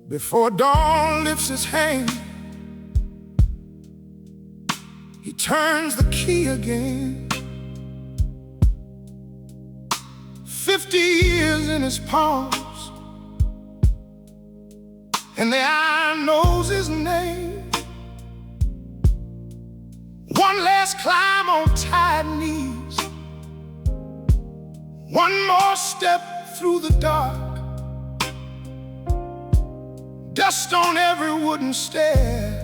Before dawn lifts his hand, he turns the key again. 50 years in his palms, and the eye knows his name. One last climb on tired knees, one more step through the dark. Dust on every wooden stair,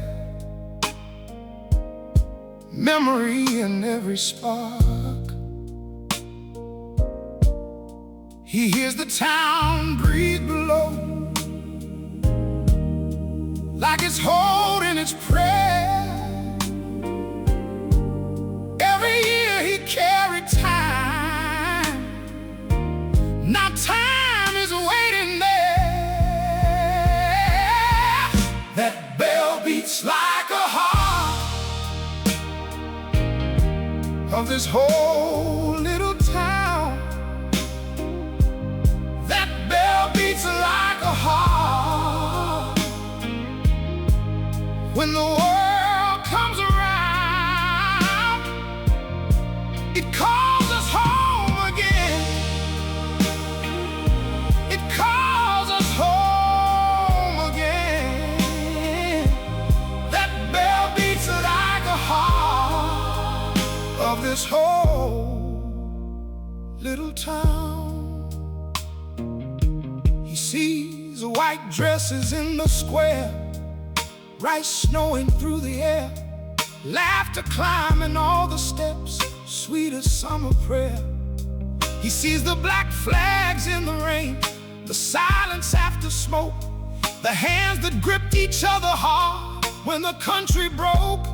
memory in every spark. He hears the town breathe below, like it's holding its prayer. Every year he carried time, now time is waiting there. That bell beats like a heart of this whole little town. That bell beats like a heart when the world comes around. It calls us home again. It calls us home again. That bell beats like a heart of this whole little town. He sees white dresses in the square, rice snowing through the air, laughter climbing all the steps, sweet as summer prayer. He sees the black flags in the rain, the silence after smoke, the hands that gripped each other hard when the country broke.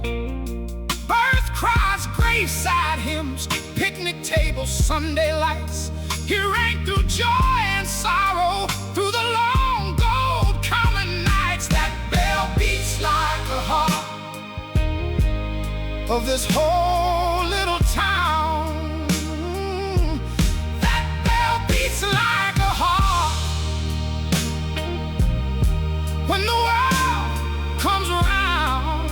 Birth cries, graveside hymns, picnic tables, Sunday lights. He rang through joy and sorrow, through the long gold common nights. That bell beats like a heart of this whole little town. That bell beats like a heart when the world comes around.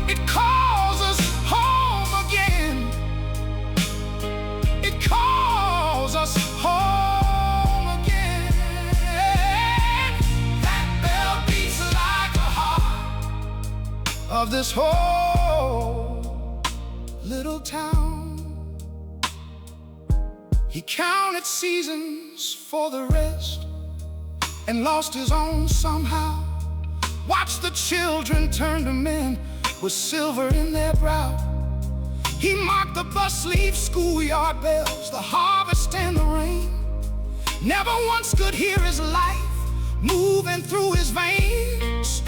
It calls us home again. It calls us home again. That bell beats like a heart of this whole little town. He counted seasons for the rest and lost his own somehow. Watched the children turn to men with silver in their brow. He marked the bus leave, schoolyard bells, the harvest and the rain. Never once could hear his life moving through his veins.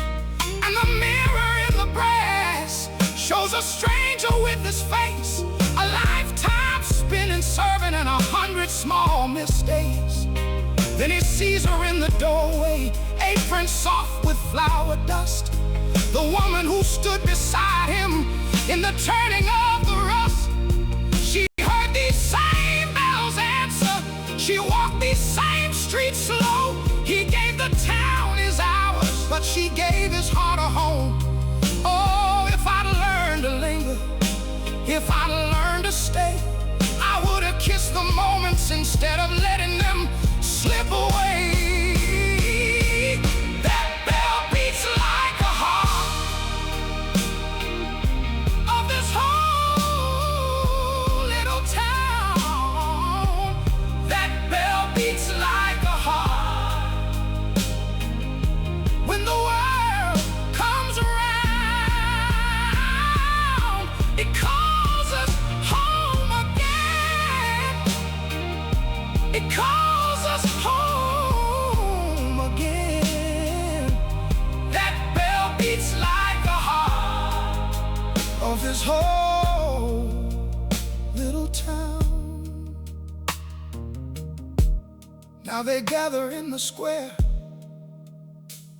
And the mirror in the brass shows a stranger with his face, a lifetime spinning, serving, and 100 small mistakes. Then he sees her in the doorway, apron soft with flour dust, the woman who stood beside him in the turning of the rust. She heard these same bells answer, she walked these same streets slow. He gave the town his hours, but she gave his heart a home. Oh, if I'd learned to linger, if I'd learned to stay, I would have kissed the moments instead of letting them slip away. That bell beats like a heart of this whole little town. That bell beats like a heart when the world comes around. It calls us home again. It calls us home again. That bell beats like a heart of this whole little town. Now they gather in the square,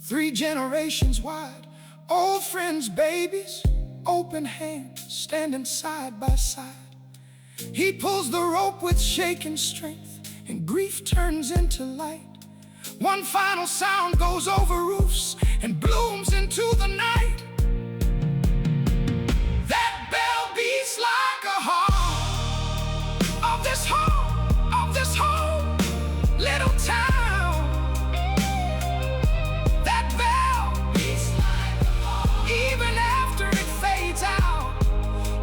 3 generations wide, old friends, babies, open hands, standing side by side. He pulls the rope with shaking strength, and grief turns into light. One final sound goes over roofs and blooms into the night. That bell beats like a heart of this whole little town. That bell beats like a heart. Even after it fades out,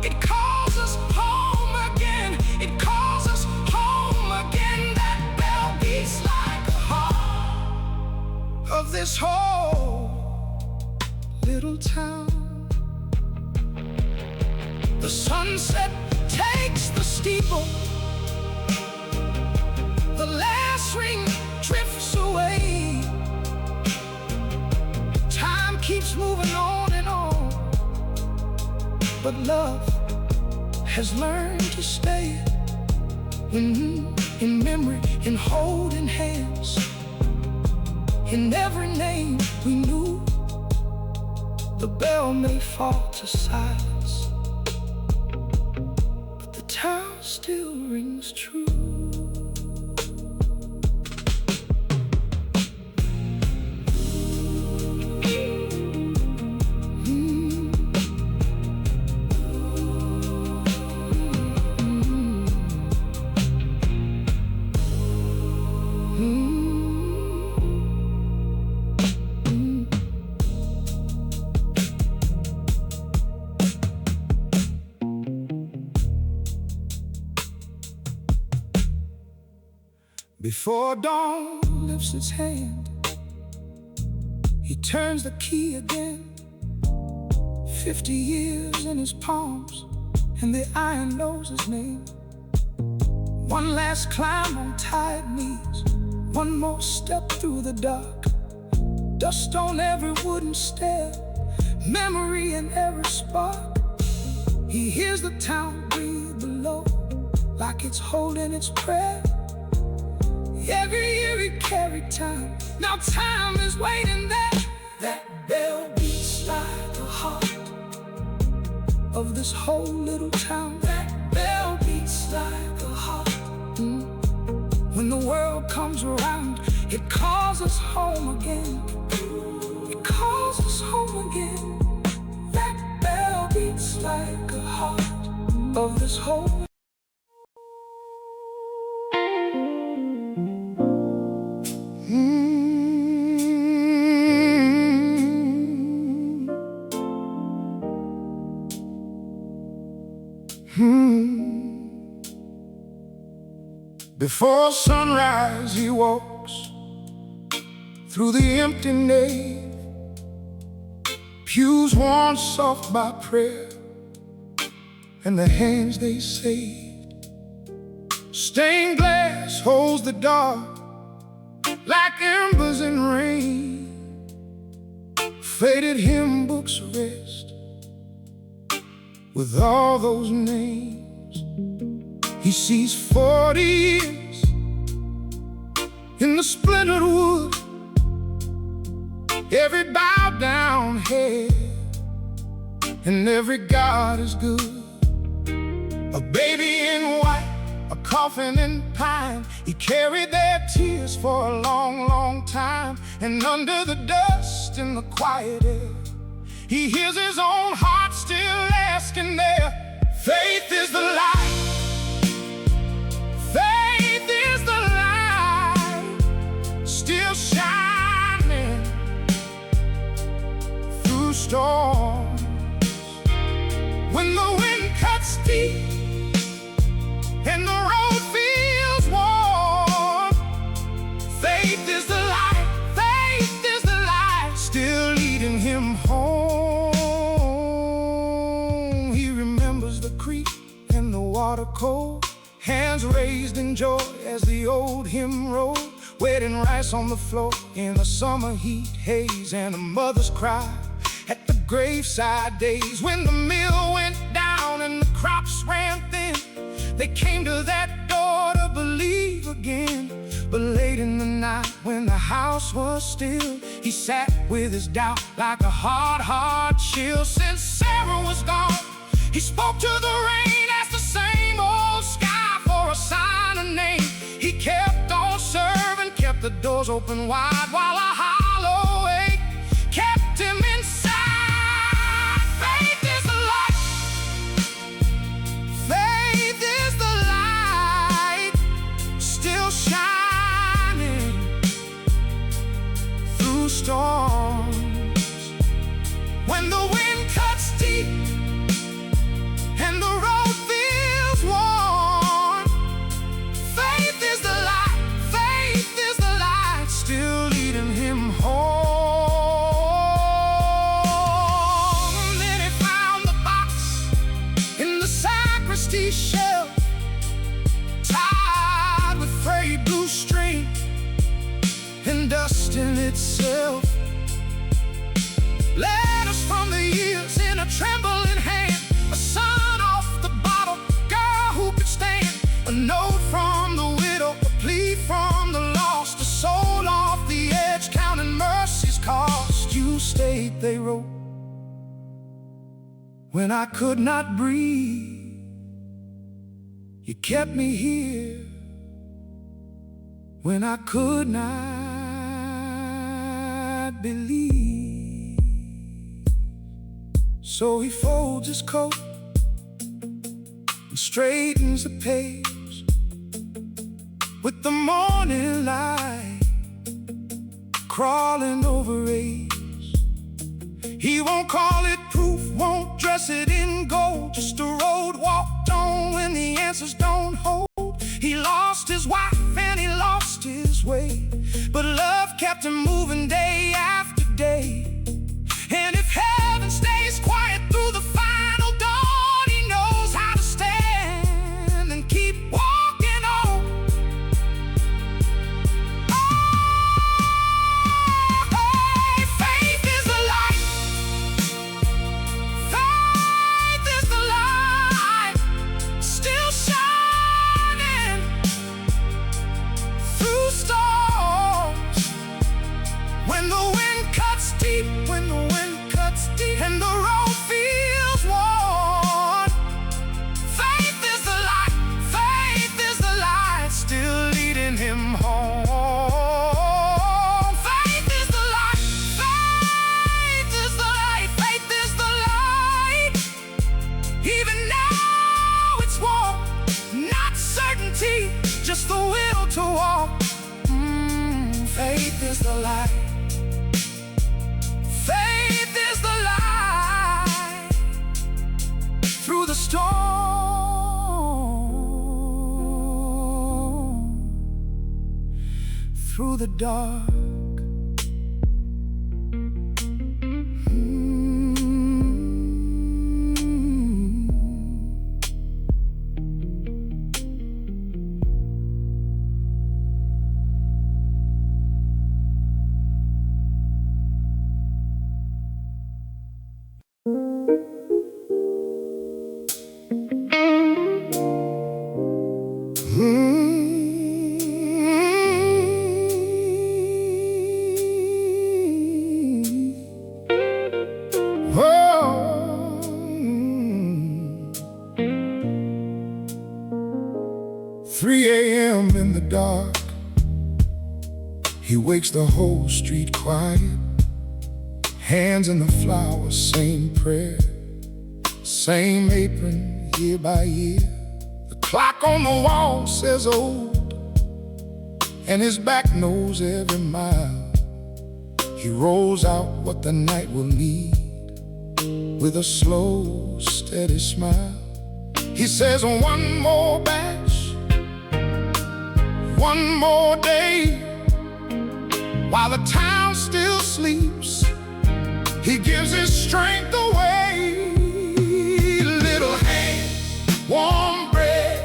it calls us home again. It calls us home again. That bell beats like a heart of this whole little town. The sunset takes the steeple. The last ring drifts away. Time keeps moving on and on, but love has learned to stay. In memory, in holding hands, in every name we knew. The bell may fall to silence, but the town still rings true. Before dawn lifts its hand, he turns the key again. 50 years in his palms, and the iron knows his name. One last climb on tired knees, one more step through the dark. Dust on every wooden stair, memory in every spark. He hears the town breathe below, like it's holding its prayer. Every year he carried time, now time is waiting there. That bell beats like the heart of this whole little town. That bell beats like a heart. When the world comes around, it calls us home again. It calls us home again. That bell beats like a heart of this whole Before sunrise he walks through the empty nave, pews worn soft by prayer and the hands they saved. Stained glass holds the dark like embers in rain. Faded hymn books rest with all those names. He sees 40 years in the splintered wood, every bowed down head, and every God is good. A baby in white, a coffin in pine, he carried their tears for a long, long time. And under the dust in the quiet air, he hears his own heart still asking there. Faith is the light. Faith is the light, still shining through storms. When the wind cuts deep and the road feels warm, faith is the light, faith is the light, still leading him home. He remembers the creek and the water cold, hands raised in joy as the old hymn rolled. Wetting rice on the floor in the summer heat haze, and a mother's cry at the graveside days. When the mill went down and the crops ran thin, they came to that door to believe again. But late in the night when the house was still, he sat with his doubt like a hard chill. Since Sarah was gone, he spoke to the rain, asked the same old doors open wide while a hollow ache kept him inside. Faith is the light. Faith is the light, still shining through storms. When the wind cuts deep and the road feels worn, faith is the light, faith is the light, still leading him home. And then he found the box in the sacristy shelf, tied with frayed blue string and dust in itself. Letters from the years in a trembling hand, a son off the bottle, girl who could stand, a note from the widow, a plea from the lost, a soul off the edge, counting mercy's cost. You stayed, they wrote, when I could not breathe. You kept me here when I could not believe. So he folds his coat and straightens the page. With the morning light crawling over age, he won't call it proof, won't dress it in gold, just a road walked on when the answers don't hold. He lost his wife and he lost his way, but love kept him moving day after day. And if heaven stays quiet through the final dawn, he knows how to stand and keep walking on. Oh, faith is the light. Faith is the light, still shining through storms. When the wind cuts deep, when the wind cuts deep and the road feels worn, faith is the light, faith is the light, still leading him home. Faith is the light, faith is the light, faith is the light. Even now it's warm, not certainty, just the will to walk. Faith is the light. Faith is the light through the storm, through the dark. Oh, 3 a.m. in the dark, he wakes the whole street quiet. Hands in the flowers, same prayer, same apron year by year. The clock on the wall says old, and his back knows every mile. He rolls out what the night will need with a slow, steady smile. He says, one more batch, one more day, while the town still sleeps, he gives his strength away. Little hand, warm bread,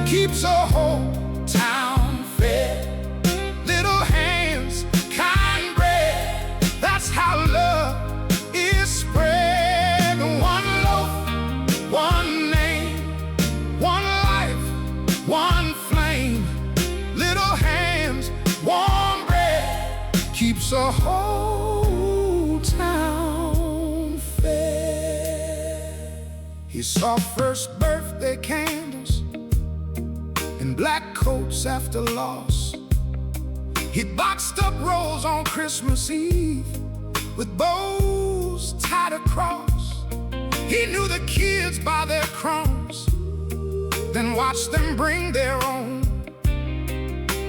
keeps a whole town fed. Little hands, kind bread, that's how love is spread. One loaf, one name, one life, one flame. Little hands, warm bread, keeps a whole town fed. He saw first birthday candles and black coats after loss. He boxed up rolls on Christmas Eve with bows tied across. He knew the kids by their crumbs, then watched them bring their own.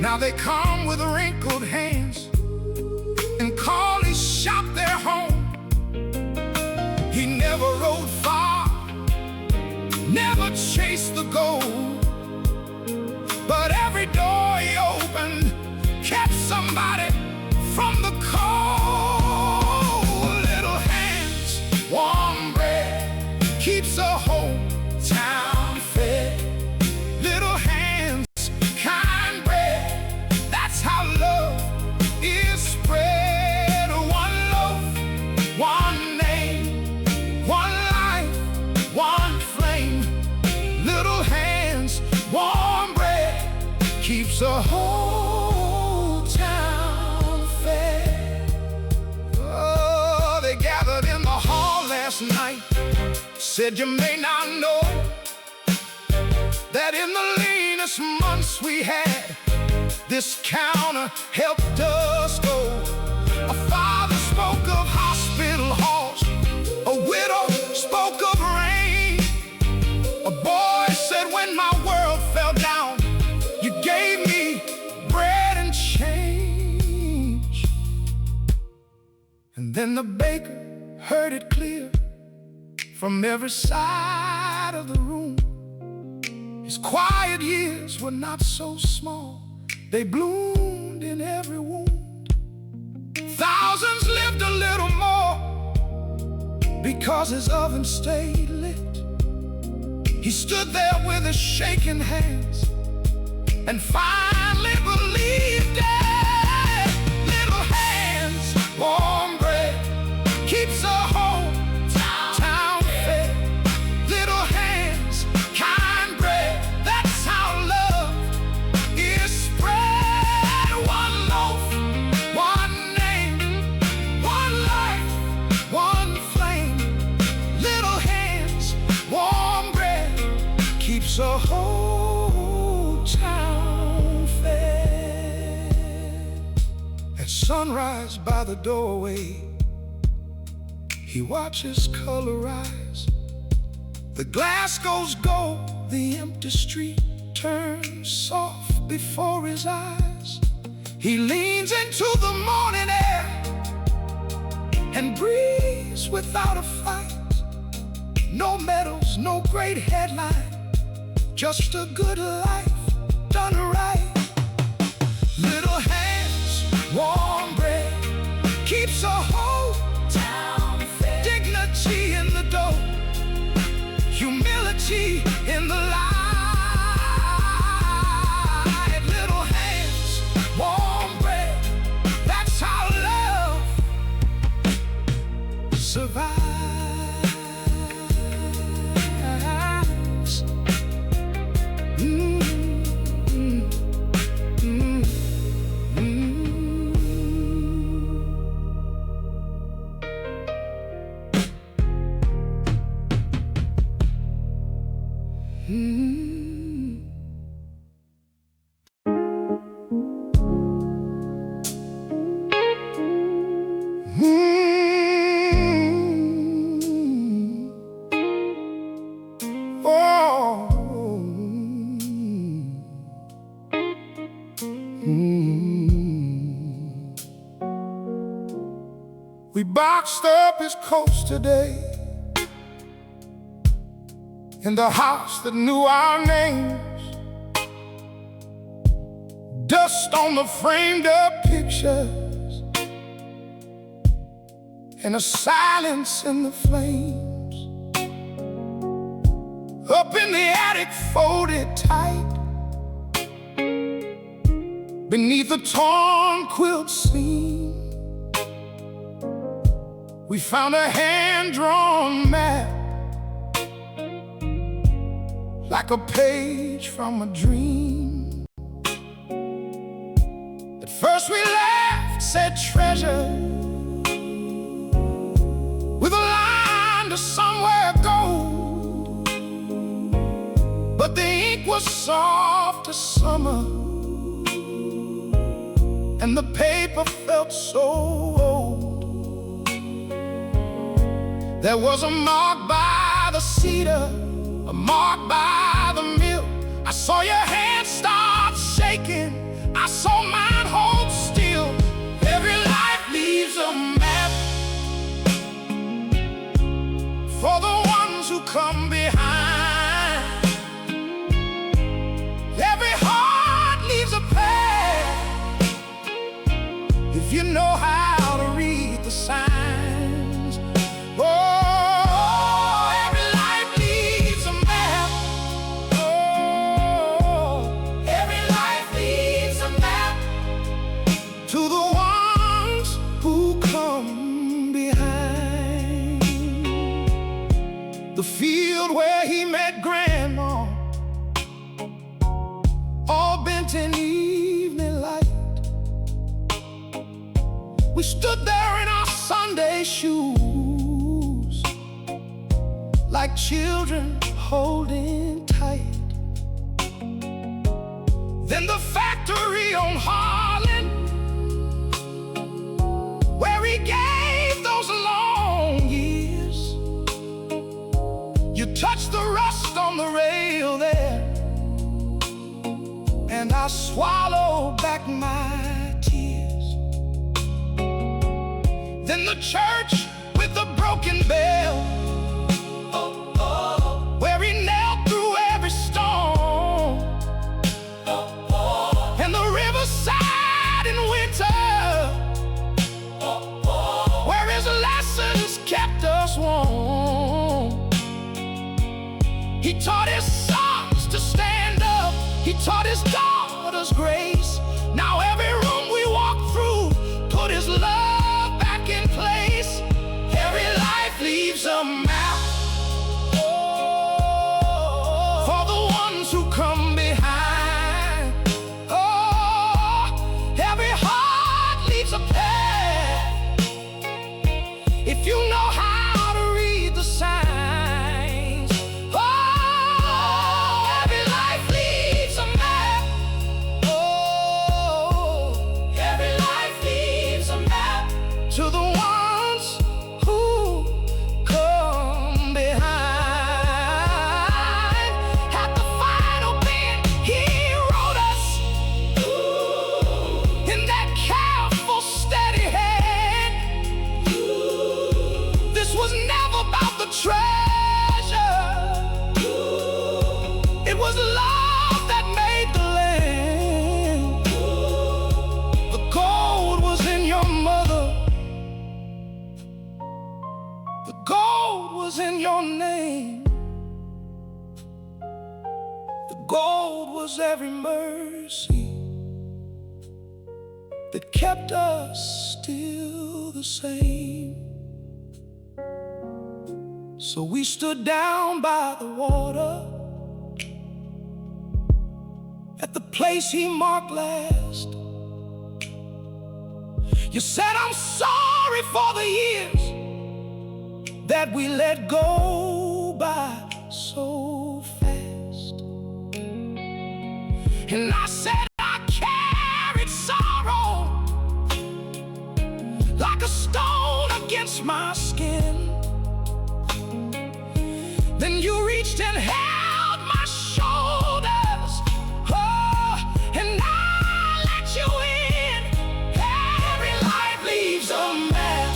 Now they come with wrinkled hands and call his shop their home. He never rode far, never chased the gold, but every door he opened kept somebody from the cold. Little hands, warm bread, keeps a whole town fed. Little hands, kind bread, that's how love is spread. One loaf, one name, one life, one flame. Little hands, warm bread, keeps a whole town fed. Oh, they gathered in the hall last night, said you may not know that in the leanest months we had, this counter helped us go. A father spoke of hospital halls, a widow spoke of rain. A boy said, when my world fell down, you gave me bread and change. And then the baker heard it clear from every side of the room. His quiet years were not so small, they bloomed in every wound. Thousands lived a little more because his oven stayed lit. He stood there with his shaking hands and finally believed it. Little hands, warm bread, keeps a whole town fed. Little hands, kind bread, that's how love is spread. One loaf, one name, one life, one flame. Little hands, warm bread, keeps a whole town fed. At sunrise by the doorway, he watches color rise. The glass goes gold, the empty street turns soft before his eyes. He leans into the morning air and breathes without a fight. No medals, no great headline, just a good life done right. Little hands, warm bread, keeps a whole town fed. Dignity in the dough, humility in the light. Little hands, warm bread, that's how love survives. We boxed up his coats today in the house that knew our names. Dust on the framed up pictures and a silence in the flames. Up in the attic, folded tight beneath a torn quilt seam, we found a hand-drawn map, like a page from a dream. At first we laughed, said treasure, with a line to somewhere gold. But the ink was soft as summer, and the paper felt so old. There was a mark by the cedar, a mark by the mill. I saw your hand start shaking, I saw mine hold still. Every life leaves a map for the ones who come behind. Every heart leaves a path if you know how to read the signs. Oh, every life leaves a map. Oh, every life leaves a map to the ones who come behind. The field where he met Grandma, all bent in evening light. We stood there in our Sunday shoes, like children holding tight. Then the factory on Harlan, where he gave those long years. You touched the rust on the rail there, and I swallowed back my tears. Then the church with the broken bell, where he knelt through every storm, and the riverside in winter, where his lessons kept us warm. He taught his sons to stand up, he taught his daughters grace. Now every room we walk through, put his love back in place. Every life leaves a map for the ones who come behind. Oh, every heart leaves a path if you know how to read the signs. Oh, every life leaves a map. Oh, every life leaves a map to the ones who come behind. At the final bend, he wrote us in that careful, steady hand. This was never about the treasure, it was love that made the land. The gold was in your mother, the gold was in your name. The gold was every mercy that kept us still the same. So we stood down by the water at the place he marked last. You said, I'm sorry for the years that we let go by so fast. And I said, I carried sorrow like a stone against my skin. Then you reached and held my shoulders, oh, and I let you in. Every life leaves a map,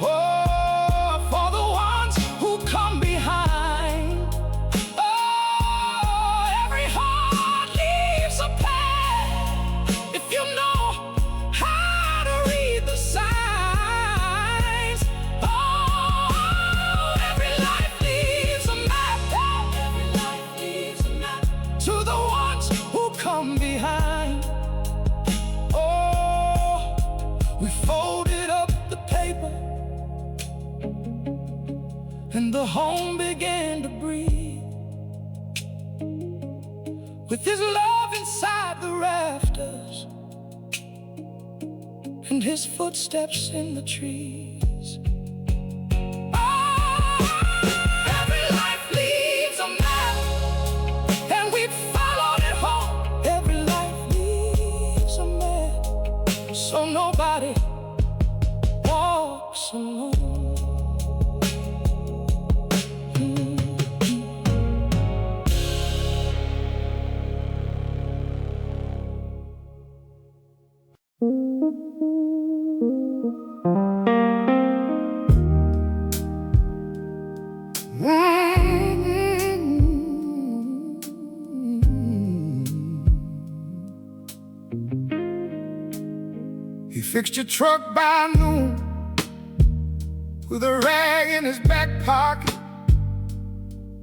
oh, for the ones who come behind. Oh, every heart leaves a path if you know how to read the signs. Oh, every life leaves a map. Every life leaves a map to the ones who come behind. Oh, we folded up the paper, and the home began to breathe with his love inside the rafters and his footsteps in the trees. Oh, every life leaves a map, and we followed it home. Every life leaves a map. He fixed your truck by noon with a rag in his back pocket,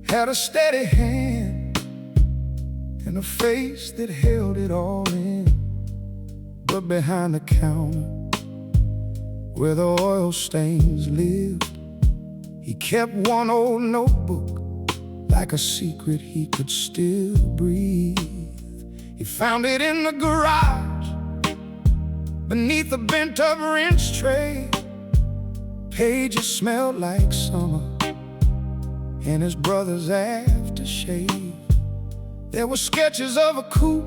had a steady hand and a face that held it all in. But behind the counter, where the oil stains lived, he kept one old notebook, like a secret he could still breathe. He found it in the garage, beneath a bent-up wrench tray. Pages smelled like summer and his brother's aftershave. There were sketches of a coupe,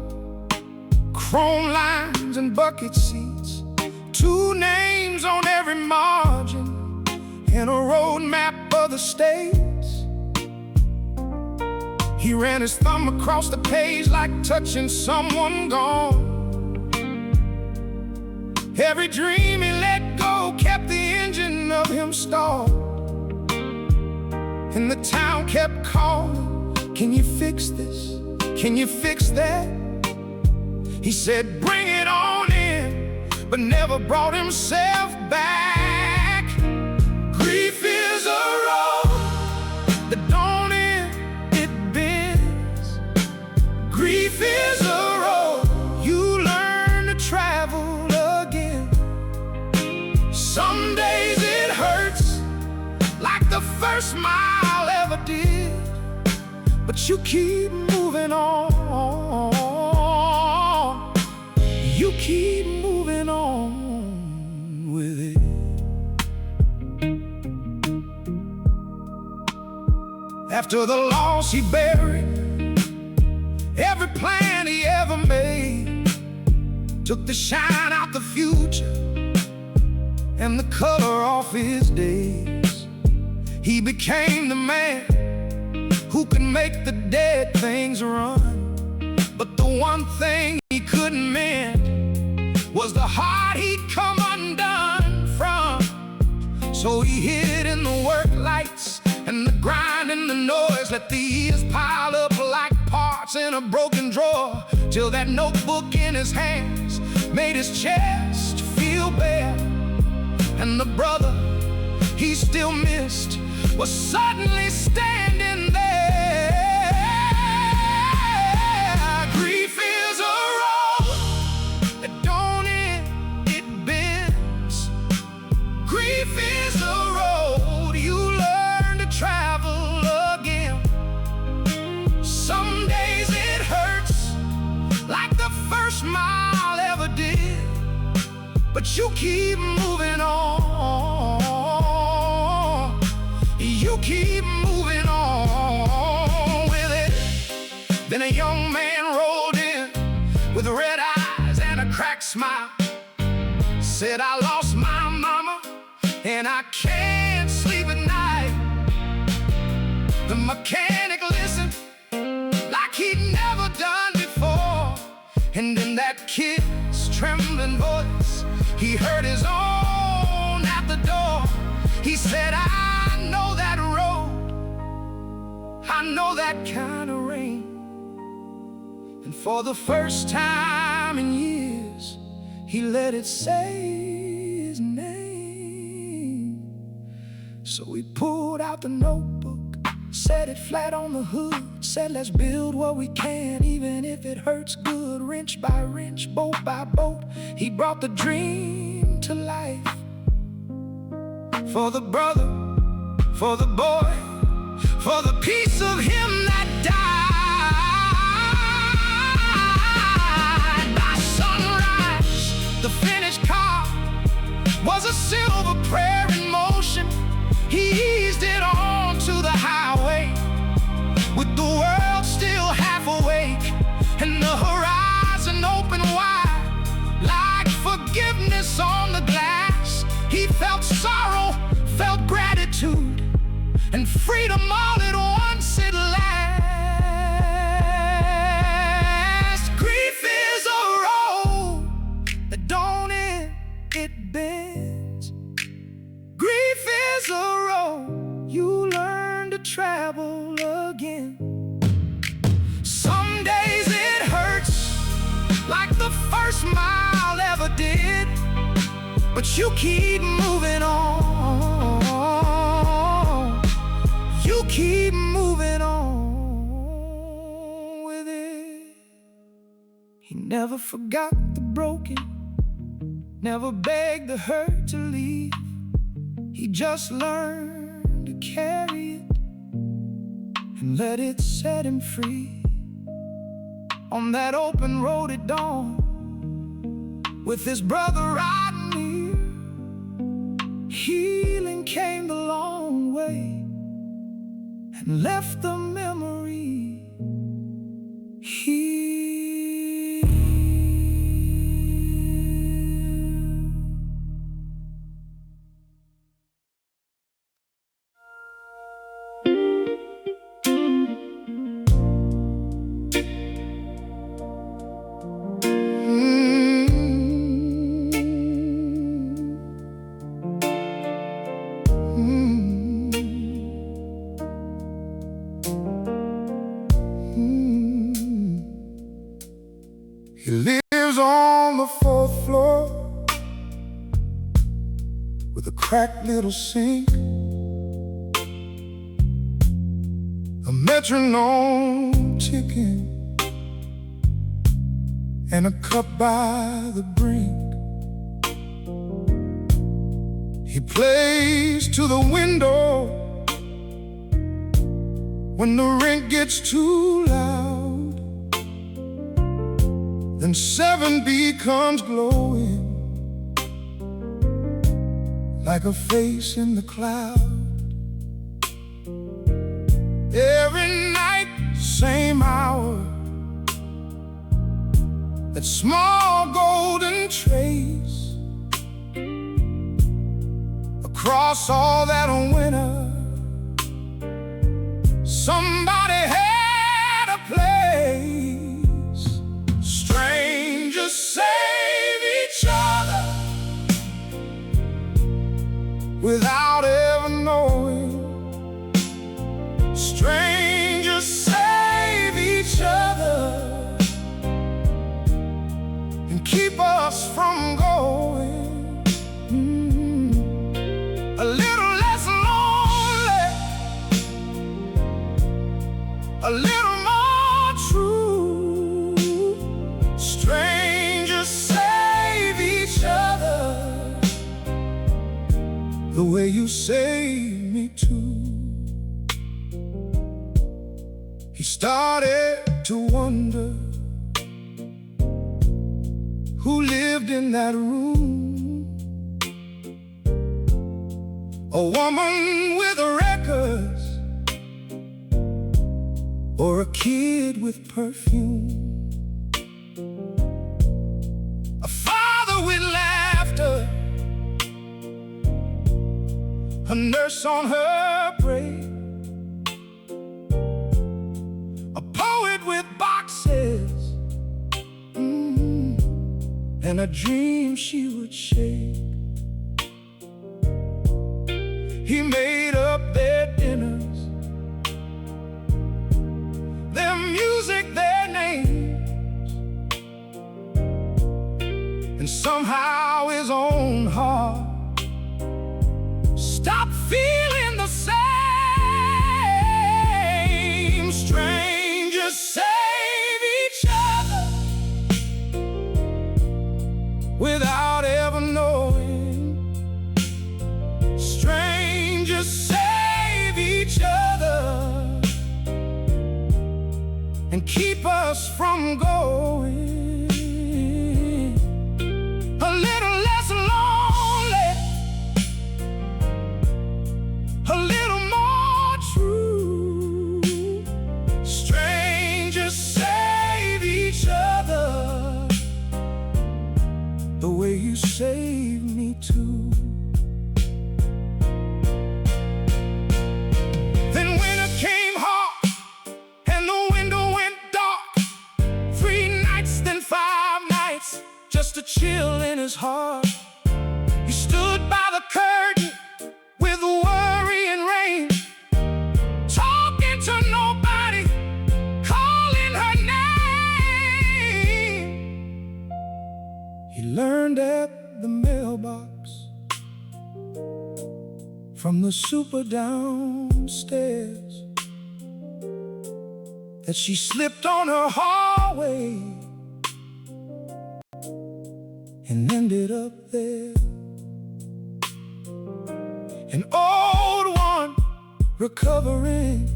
chrome lines and bucket seats, 2 names on every margin, and a road map of the states. He ran his thumb across the page like touching someone gone. Every dream he let go kept the engine of him stalled, and the town kept calling, "Can you fix this? Can you fix that?" He said, "Bring it on in," but never brought himself back. Grief is a road that don't end, it bends. Grief is a road you learn to travel again. Some days it hurts like the first mile ever did, but you keep moving on. You keep moving on with it. After the loss, he buried every plan he ever made, took the shine out the future and the color off his days. He became the man who could make the dead things run, but the one thing he couldn't mend was the heart he'd come undone from. So he hid in the work lights and the grind and the noise, let the years pile up like parts in a broken drawer, till that notebook in his hands made his chest feel bare. And the brother he still missed was suddenly standing there. Grief is a road that don't end, it bends. Grief is a road you learn to travel again. Some days it hurts like the first mile ever did, but you keep moving on. You keep moving on with it. Then a young man rolled in with red eyes and a cracked smile, said, "I lost my mama and I can't sleep at night." The mechanic listened like he'd never done before, and in that kid's trembling voice he heard his own at the door. He said, "I know that road, I know that kind of rain." And for the first time in years, he let it say his name. So he pulled out the notebook, set it flat on the hood, said, "Let's build what we can, even if it hurts good. Wrench by wrench, bolt by bolt, he brought the dream to life. For the brother, for the boy, for the piece of him that died. By sunrise, the finished car was a silver prayer in motion. He eased it on to the highway, with the world still half awake and the horizon open wide, like forgiveness on the glass. He felt sorrow, felt gratitude, and freedom all at once at last. Grief is a road that don't end, you keep moving on. You keep moving on with it. He never forgot the broken, never begged the hurt to leave. He just learned to carry it and let it set him free. On that open road at dawn, with his brother riding near, healing came the long way and left the memory here. He lives on the 4th floor with a cracked little sink, a metronome ticking, and a cup by the brink. He plays to the window when the rent gets too loud. Then 7 becomes glowing like a face in the cloud. Every night, same hour, that small golden trace across all that winter. Somebody had a place. Strangers save each other without ever knowing. Strangers save each other and keep us from going. A little less lonely, a little more true. Strangers save each other the way you save me too. He started to wonder who lived in that room. A woman with records, or a kid with perfume, a father with laughter, a nurse on her break, a poet with boxes, and a dream she would shake. He made up their dinners, their music, their names, and somehow his own heart stopped feeling the same. Strangers save each other without ever knowing. Strangers save each other and keep us from going. A little less lonely, a little more true. Strangers save each other the way you save me too. Just a chill in his heart. He stood by the curtain with worry and rain, talking to nobody, calling her name. He learned at the mailbox from the super downstairs that she slipped on her hallway and ended up there. An old one recovering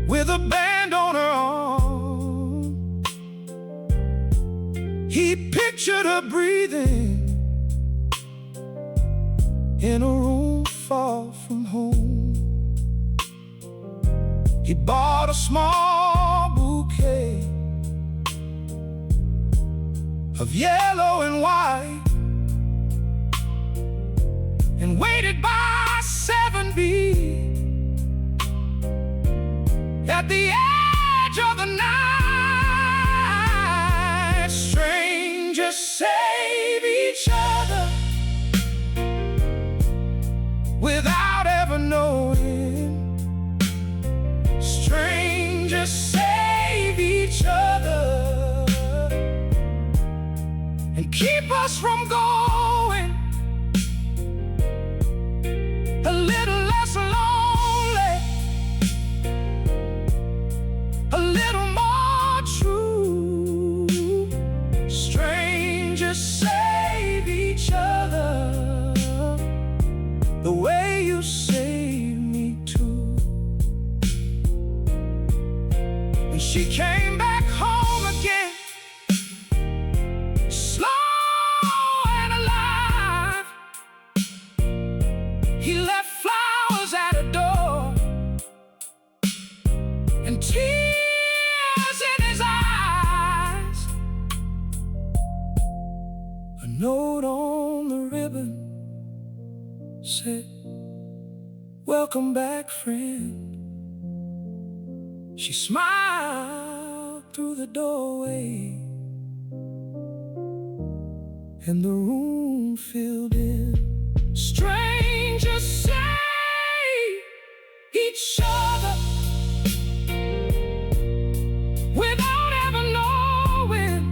with a band on her arm. He pictured her breathing in a room far from home. He bought a small bouquet of yellow and white and waited by 7B at the edge of the night. Strangers save each other without ever knowing. Strangers save each other and keep us from going a little less lonely, a little more true. Strangers save each other the way you save me too. When she came back home again, slow and alive, he left flowers at her door and tears in his eyes. A note on the ribbon said, "Welcome back, friend." She smiled through the doorway and the room filled in. Strangers save each other without ever knowing.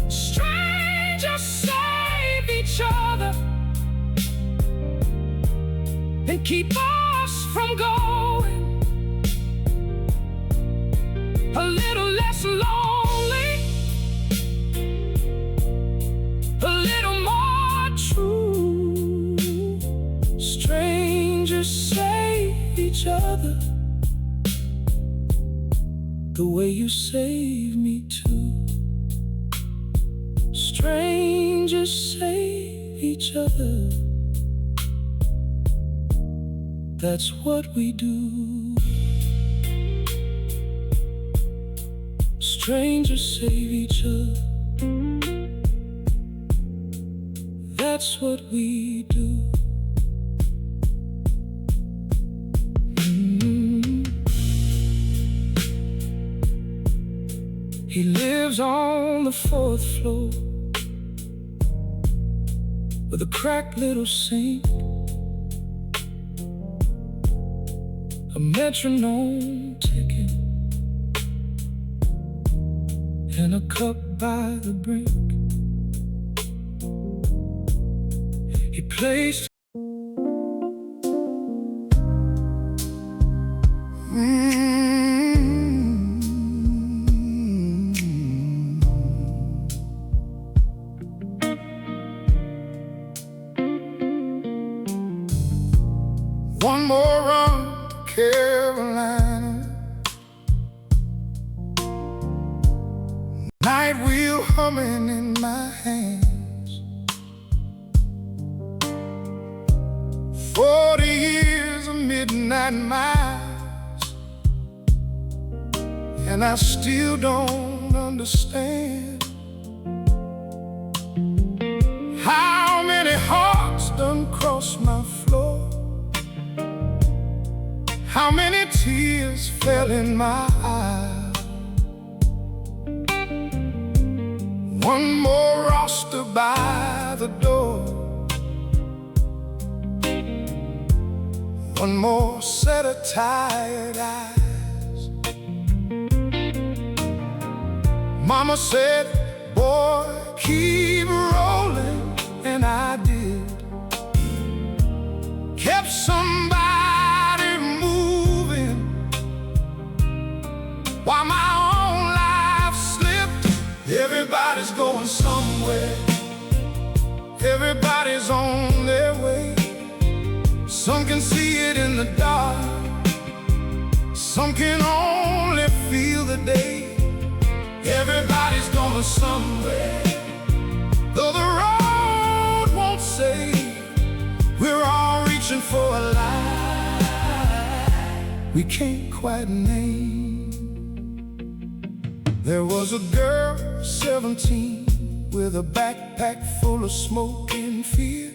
Strangers save each other and keep us from going a little less lonely, a little more true. Strangers save each other the way you save me too. Strangers save each other. That's what we do. Strangers save each other. That's what we do. He lives on the 4th floor with a cracked little sink, a metronome ticking, and a cup by the brink. He plays one more run to Carolina. Night wheel humming in my hands. 40 years of midnight miles, and I still don't understand how many hearts done crossed my floor, how many tears fell in my eyes. One more roster by the door, one more set of tired eyes. Mama said, "Boy, keep rolling," and I did. somebody moving while my own life slipped. Everybody's going somewhere, everybody's on their way. Some can see it in the dark, some can only feel the day. Everybody's going somewhere, though the road won't say. We're all reaching for a light we can't quite name. There was a girl, 17, with a backpack full of smoke and fear.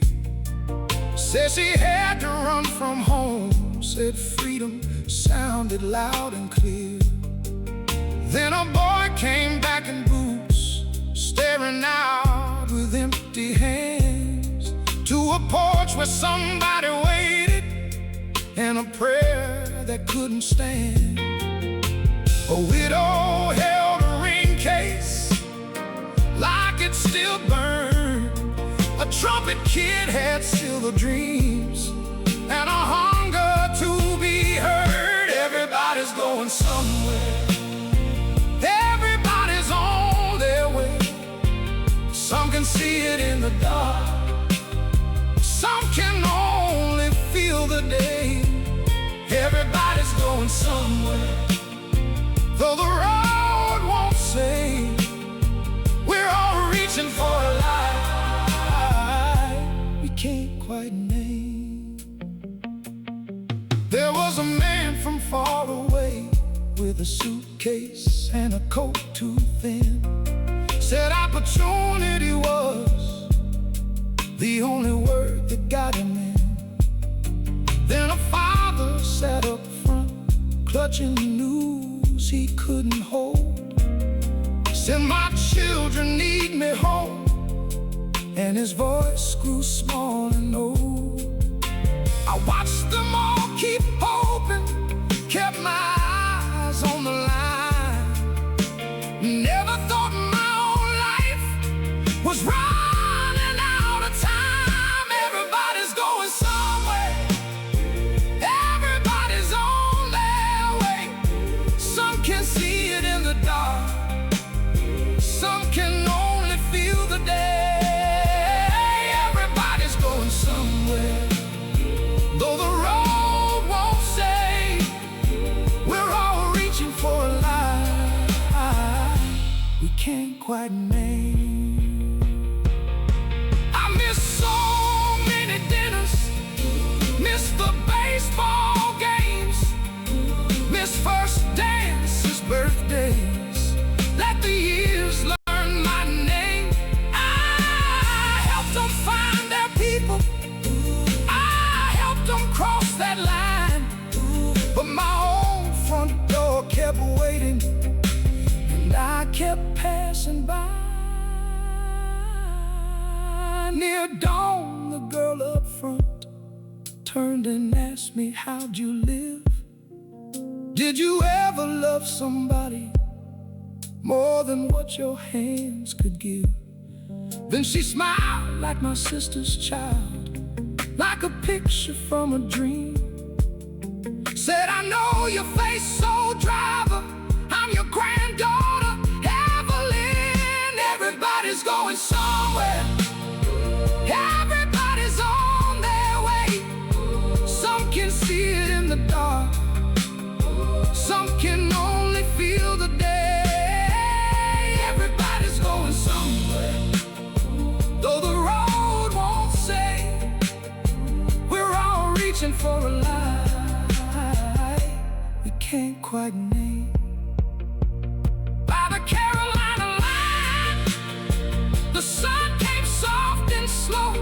Said she had to run from home, said freedom sounded loud and clear. Then a boy came back in boots, staring out with empty hands, to a porch where somebody waited, and a prayer that couldn't stand. A widow held a ring case like it still burned. A trumpet kid had silver dreams and a hunger to be heard. Everybody's going somewhere, everybody's on their way. Some can see it in the dark, some can only feel the day. Everybody's going somewhere, though the road won't say. We're all reaching for a light we can't quite name. There was a man from far away with a suitcase and a coat too thin. Said opportunity was the only word that got him in. Then a father sat up front, clutching the news he couldn't hold. Said, my children need me home, and his voice grew small and old. I watched them all keep hoping, kept my eyes on the line. Never thought my own life was running out of time. Everybody's going somewhere, everybody's on their way. Some can see it in the dark, some can only feel the day. Everybody's going somewhere, though the road won't say. We're all reaching for a light we can't quite name. I miss so many dinners, miss the baseball games, miss first dances, birthdays. Let the years learn my name. I helped them find their people, I helped them cross that line. But my own front door kept waiting, and I kept passing by. Near dawn, the girl up front turned and asked me, how'd you live? Did you ever love somebody more than what your hands could give? Then she smiled like my sister's child, like a picture from a dream. Said, I know your face, soul driver, I'm your granddaughter, Evelyn. Everybody's going somewhere, everybody's on their way. Some can see it in the dark, some can only feel the day. Everybody's going somewhere, though the road won't say. We're all reaching for a light we can't quite name. By the Carolina line, the sun came soft and slow.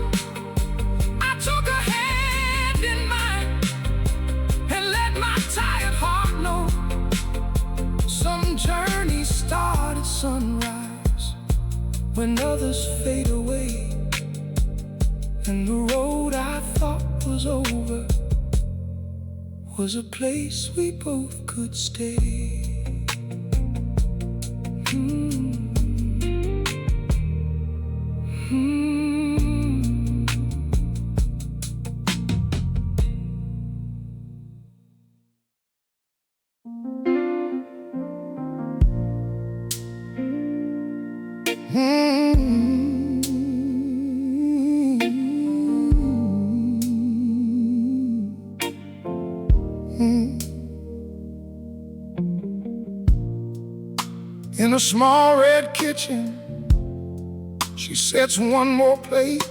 I took her hand in mine and let my tired heart know. Some journeys start at sunrise, when others fade away, and the road I thought was over was a place we both could stay. Mm. Mm. In a small red kitchen, she sets one more plate.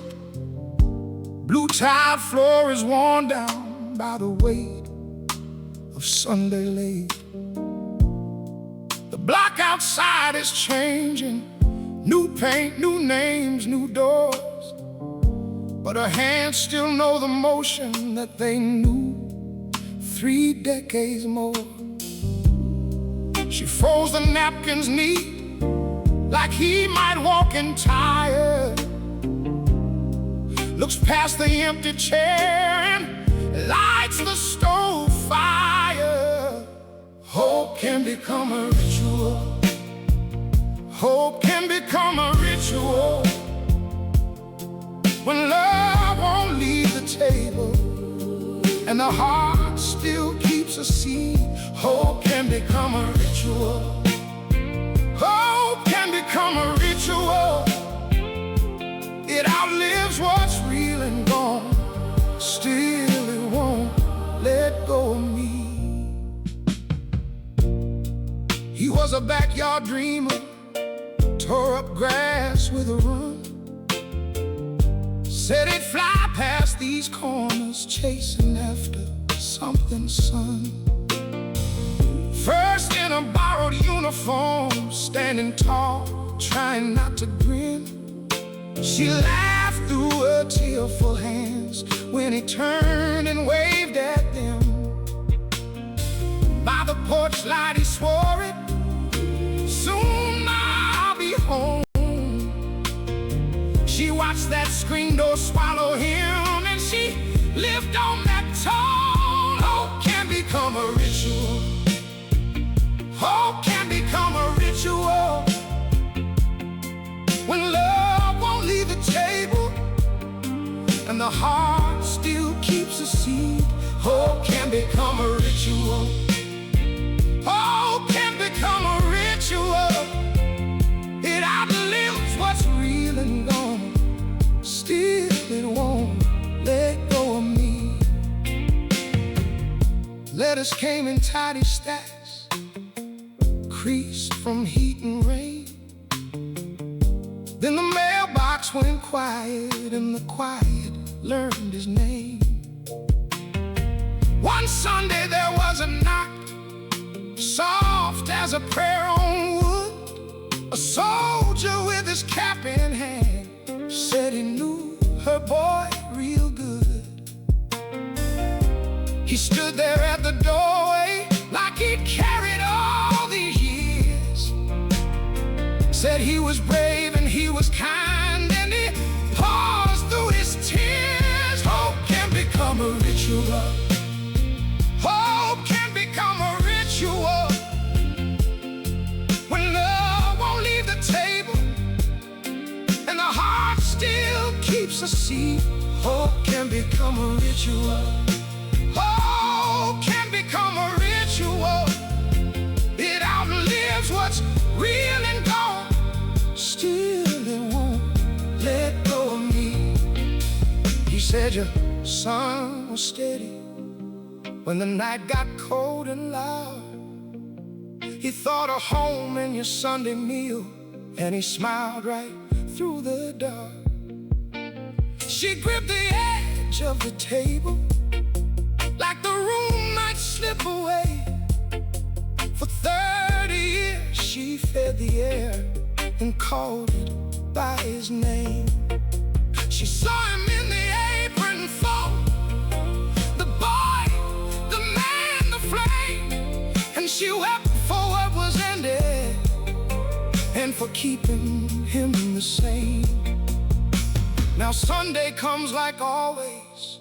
Blue tile floor is worn down by the weight of Sunday late. The block outside is changing. New paint, new names, new doors. But her hands still know the motion that they knew 3 decades more. She folds the napkins neat, like he might walk in tired. Looks past the empty chair and lights the stove fire. Hope can become a ritual. Hope can become a ritual when love won't leave the table and the heart still keeps a seed. Hope can become a ritual. Hope can become a ritual. It outlives what's real and gone. Still it won't let go of me. He was a backyard dreamer, tore up grass with a run. Said he'd fly past these corners, chasing after something, son. First in a borrowed uniform, standing tall, trying not to grin. She laughed through her tearful hands when he turned and waved at them. By the porch light he swore it, soon I'll be home. She watched that screen door swallow him, and she lived on that tone. Hope can become a ritual. Hope can become a ritual when love won't leave the table and the heart still keeps a seed. Hope can become a ritual. Hope can become a ritual. It outlives what's real and gone. Still it won't let go of me. Letters came in tidy stacks, creased from heat and rain. Then the mailbox went quiet, and the quiet learned his name. One Sunday there was a knock, soft as a prayer on wood. A soldier with his cap in hand said he knew her boy real good. He stood there at the doorway like he'd carried all these years. Said he was brave and he was kind, and he paused through his tears. Hope can become a ritual. Hope can become a ritual when love won't leave the table and the heart still keeps a seed. Hope can become a ritual. Hope can become a ritual. It outlives what's real and gone. Still it won't let go of me. He said your sun was steady when the night got cold and loud. He thought of home and your Sunday meal, and he smiled right through the dark. She gripped the edge of the table like the room might slip away. For 30 years she fed the air and called it by his name. She saw him in the apron fold, the boy, the man, the flame, and she wept for what was ended and for keeping him the same. Now Sunday comes like always,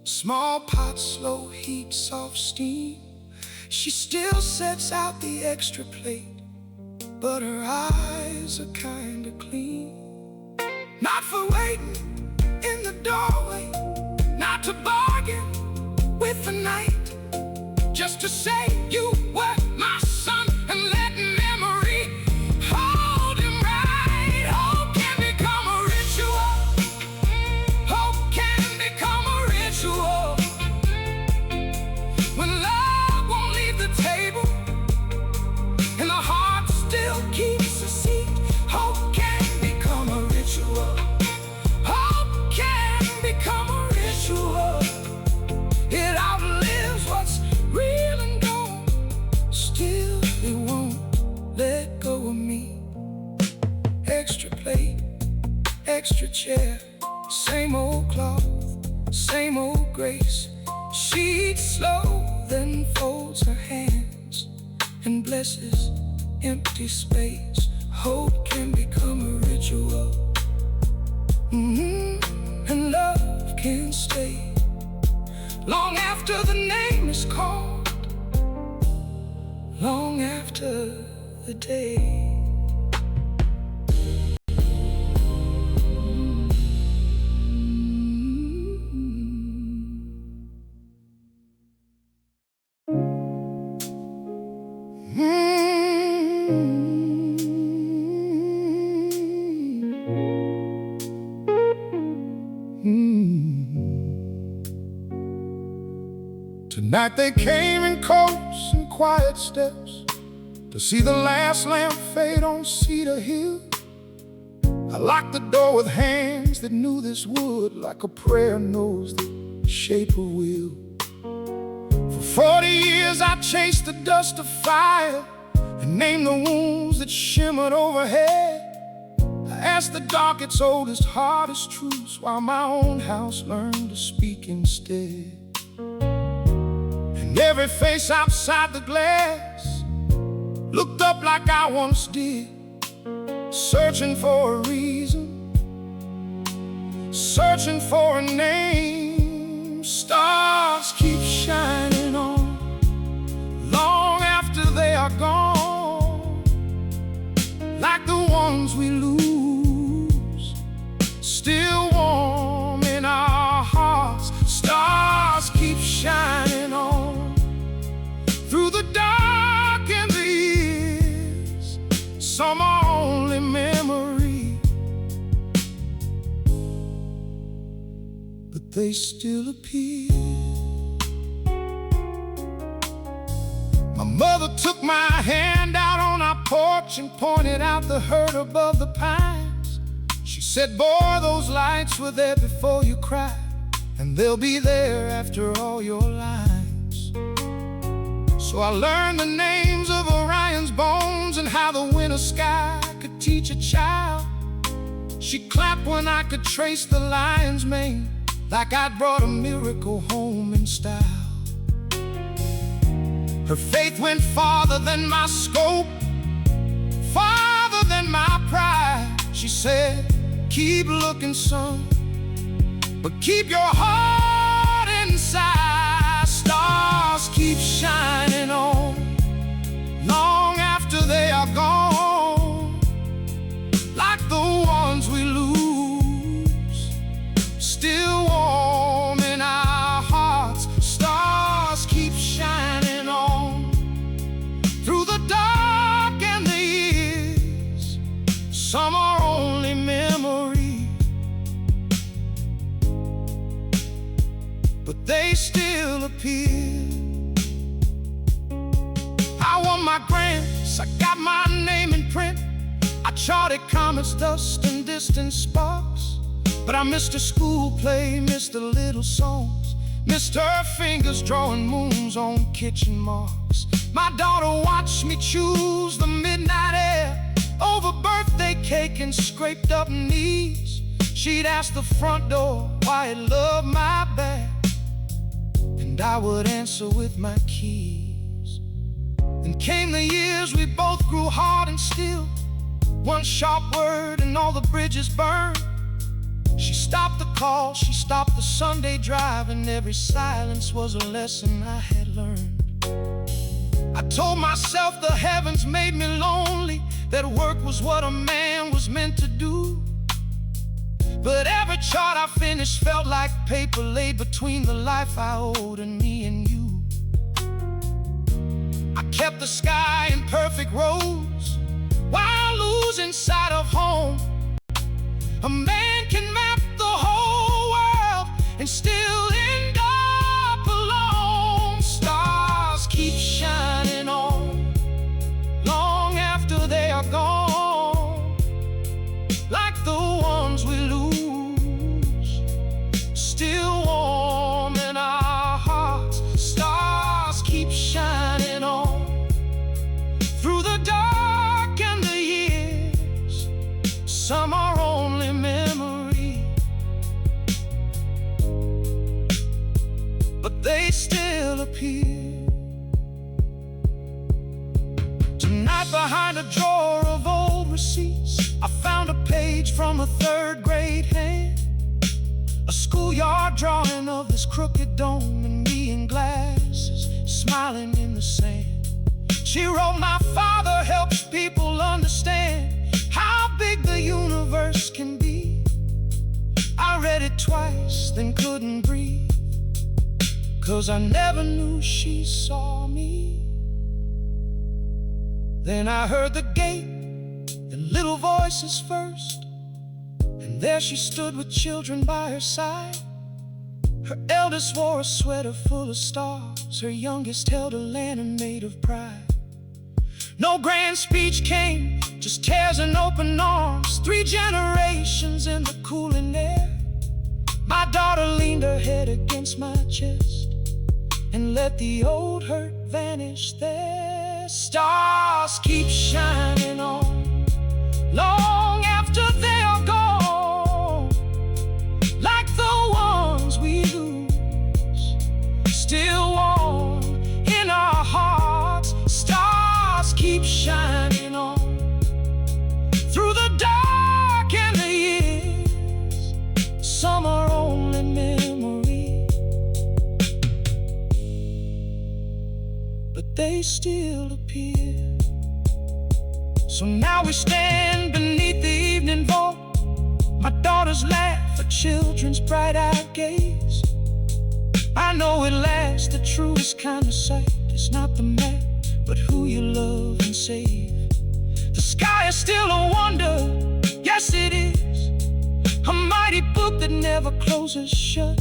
small pot, slow heat, soft steam. She still sets out the extra plate, but her eyes are kinda clean. Not for waiting in the doorway, not to bargain with the night, just to say you were my son and let memory hold him right. still keeps a seat. Hope can become a ritual. Hope can become a ritual. It outlives what's real and gone. Still, it won't let go of me. Extra plate, extra chair, same old cloth, same old grace. She eats slow, then folds her hands and blesses empty space. Hope can become a ritual. And love can stay long after the name is called, long after the day. Tonight they came in close and quiet steps to see the last lamp fade on Cedar Hill. I locked the door with hands that knew this would, like a prayer knows the shape of will. For 40 years I chased the dust of fire and named the wounds that shimmered overhead. I asked the dark its oldest, hardest truths, while my own house learned to speak instead. And every face outside the glass looked up like I once did, searching for a reason, searching for a name. Stars keep shining on long after they are gone, like the ones we lose, still warm in our hearts. Stars keep shining on through the dark and the years. Some are only memory, but they still appear. My mother took my hand out on our porch and pointed out the hurt above the pines. She said, boy, those lights were there before you cried, and they'll be there after all your lines. So I learned the names of Orion's bones and how the winter sky could teach a child. She clapped when I could trace the lion's mane, like I'd brought a miracle home in style. Her faith went farther than my scope, farther than my pride. She said, keep looking, son, but keep your heart inside. Stars keep shining on long after they are gone, like the ones we lose, still warm in our hearts. Stars keep shining on through the dark and the years. Some are only memory, but they still appear. I won my grants, I got my name in print, I charted comets, dust, and distant sparks. But I missed her school play, missed the little songs, missed her fingers drawing moons on kitchen marks. My daughter watched me choose the midnight air over birthday cake and scraped up knees. She'd ask the front door why it loved my bag, and I would answer with my keys. Then came the years we both grew hard and still, one sharp word and all the bridges burned. She stopped the call, she stopped the Sunday drive, and every silence was a lesson I had learned. I told myself the heavens made me lonely, that work was what a man was meant to do. But every chart I finished felt like paper laid between the life I owed and me and you. I kept the sky in perfect rows while losing sight of home. A man can map the whole world and still end up alone. Stars keep shining on long after they are a third-grade hand, a schoolyard drawing of this crooked dome, and me in glasses, smiling in the sand. She wrote, "My father helps people understand how big the universe can be." I read it twice, then couldn't breathe, 'cause I never knew she saw me. Then I heard the gate and little voices first, and there she stood with children by her side. Her eldest wore a sweater full of stars, her youngest held a lantern made of pride. No grand speech came, just tears and open arms, 3 generations in the cooling air. My daughter leaned her head against my chest and let the old hurt vanish there. Stars keep shining on long after they are gone, like the ones we lose, still warm in our hearts. Stars keep shining on through the dark and the years. Some are only memory, but they still appear. So now we stand beneath the evening vault, my daughter's laugh, her children's bright-eyed gaze. I know it lasts, the truest kind of sight. It's not the map, but who you love and save. The sky is still a wonder, yes it is, a mighty book that never closes shut.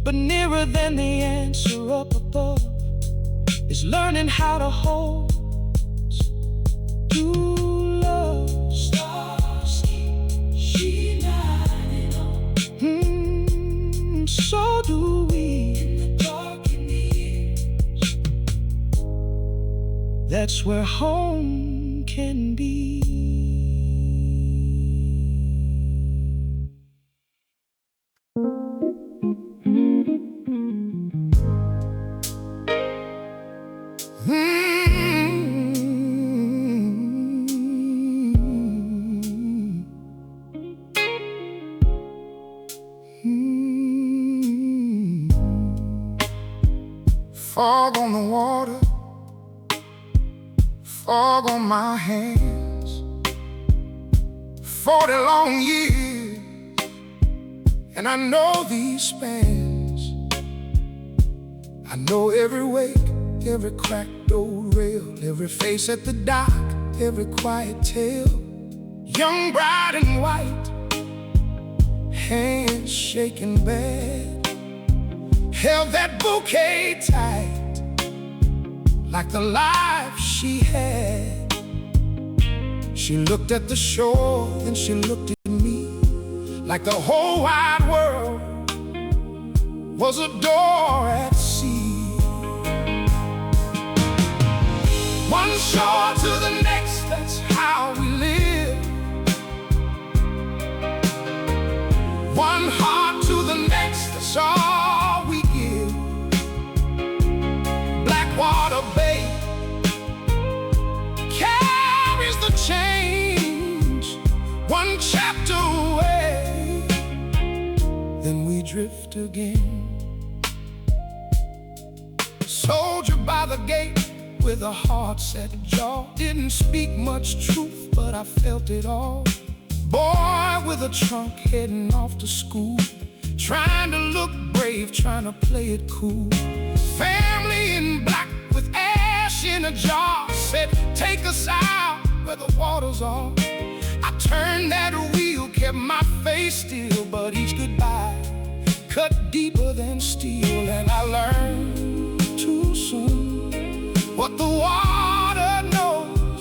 But nearer than the answer up above is learning how to hold to love. Stars keep shining on, so do we in the dark and the years. That's where home can be. Fog on the water, fog on my hands. 40 long years, and I know these spans. I know every wake, every cracked old rail, every face at the dock, every quiet tale. Young bride in white, hands shaking bad, held that bouquet tight, like the life she had. She looked at the shore, then she looked at me, like the whole wide world was a door at sea. One shore to the next, that's how we live. One heart to the next, that's all we give. Blackwater Bay carries the change, one chapter away, then we drift again. Soldier by the gate with a heart-set jaw, didn't speak much truth, but I felt it all. Boy with a trunk heading off to school, trying to look brave, trying to play it cool. Family in black with ash in a jar, said, "Take us out where the waters are." I turned that wheel, kept my face still, but each goodbye cut deeper than steel. And I learned too soon what the water knows.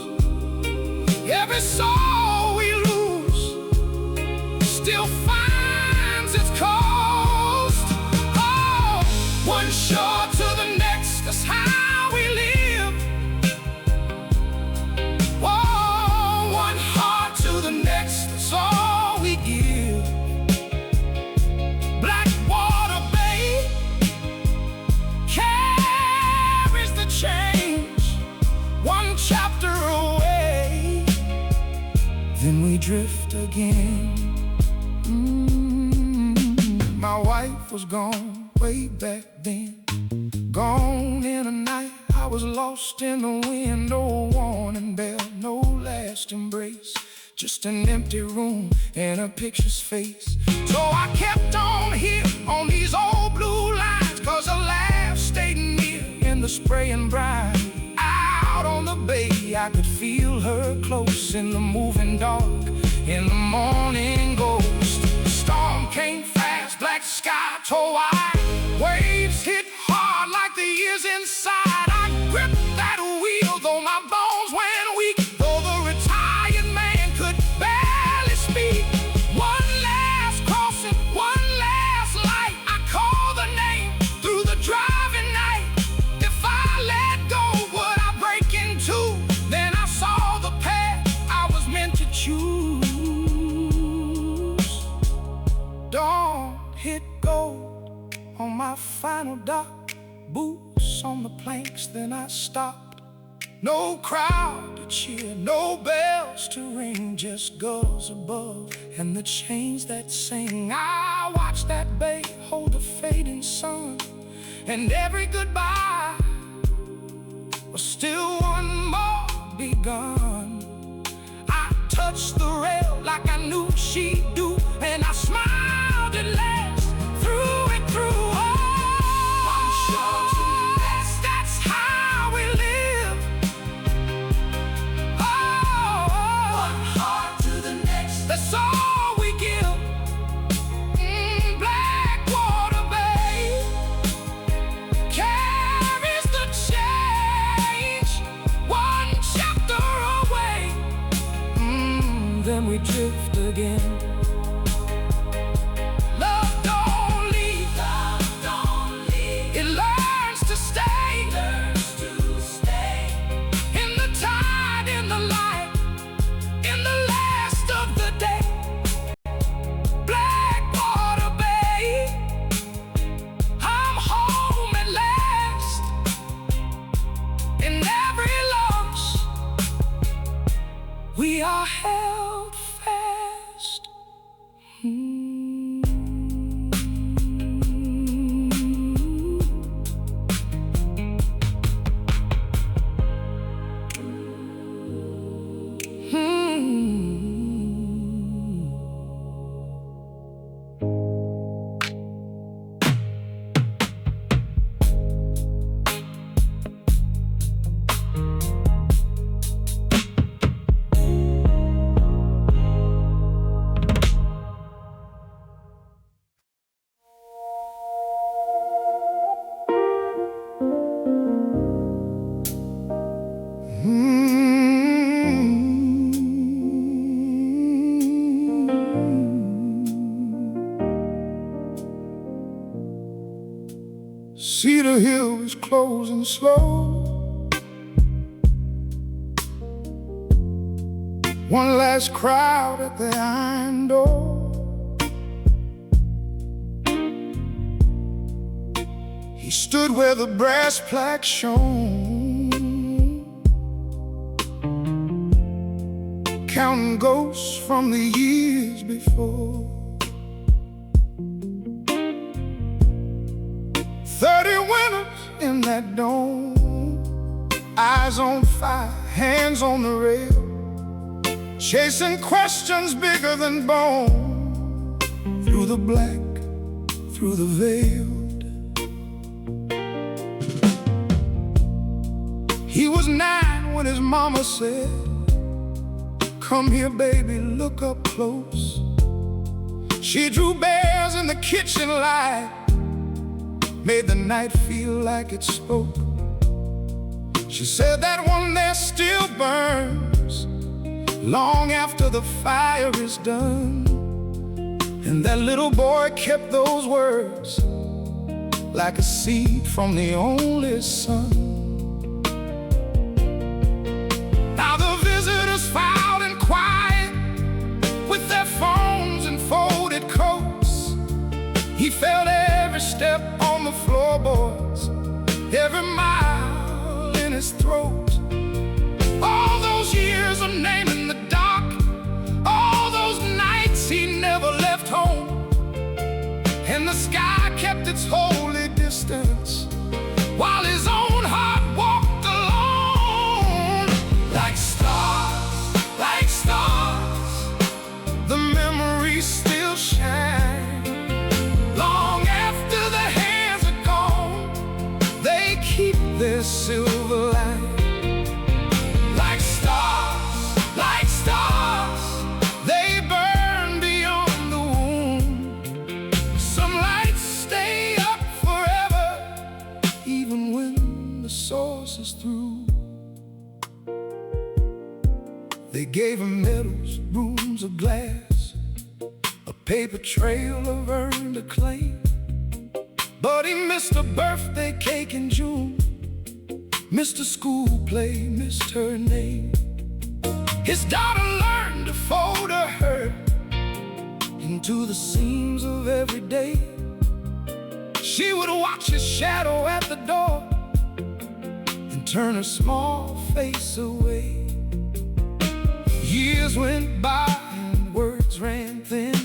Every soul we lose still finds its coast. Oh, one shore to the next, that's how we live. Oh, one heart to the next, that's all we give. Blackwater Bay carries the change, one chapter away, we drift again. My wife was gone way back then, gone in a night. I was lost in the wind, no warning bell, no last embrace, just an empty room and a picture's face. So I kept on here on these old blue lines, 'cause a laugh stayed near in the spraying brine. Out on the bay I could feel her close in the moving dark, in the morning ghost. The storm came fast, black sky tore wide, waves hit hard like the years inside. I gripped that wheel though my bones went weak, though the retired man could barely speak. One last crossing, one last light, I called the name through the driving night. If I let go, would I break in two? Then I saw the path I was meant to choose. Dawn hit gold on my final dock, boots on the planks, then I stopped. No crowd to cheer, no bells to ring, just gulls above and the chains that sing. I watched that bay hold the fading sun, and every goodbye was still one more begun. I touched the rail like I knew she'd do, and I smiled at last through and through. One shore to the next, that's how we live. One heart to the next, that's all we give. Blackwater Bay carries the change, one chapter away. Then we drift again. Love don't leave, love don't leave. It learns to stay, learns to stay. In the tide, in the light, in the last of the day. Blackwater Bay, I'm home at last. In every loss, we are held fast. Cedar Hill is closing slow. One last crowd at the iron door. He stood where the brass plaque shone, counting ghosts from the years before. 30 winters in that dome, eyes on fire, hands on the rail, chasing questions bigger than bone, through the black, through the veiled. He was 9 when his mama said, "Come here, baby, look up close." She drew bears in the kitchen light, made the night feel like it spoke. She said that one there still burns long after the fire is done. And that little boy kept those words like a seed from the only son. Now the visitors filed and quiet, with their phones and folded coats. He felt every step on the floorboards, every mile in his throat. All those years of naming the dock, all while his own heart walked alone. Like stars, the memories still shine. Long after the hands are gone, they keep their silver line. Like stars, they burn beyond the wound. Some lights stay up forever, even when the source is through. They gave him medals, rooms of glass, a paper trail of earned acclaim. But he missed a birthday cake in June, missed a school play, missed her name. His daughter learned to fold her hurt into the seams of every day. She would watch his shadow at the door and turn her small face away. Years went by and words ran thin.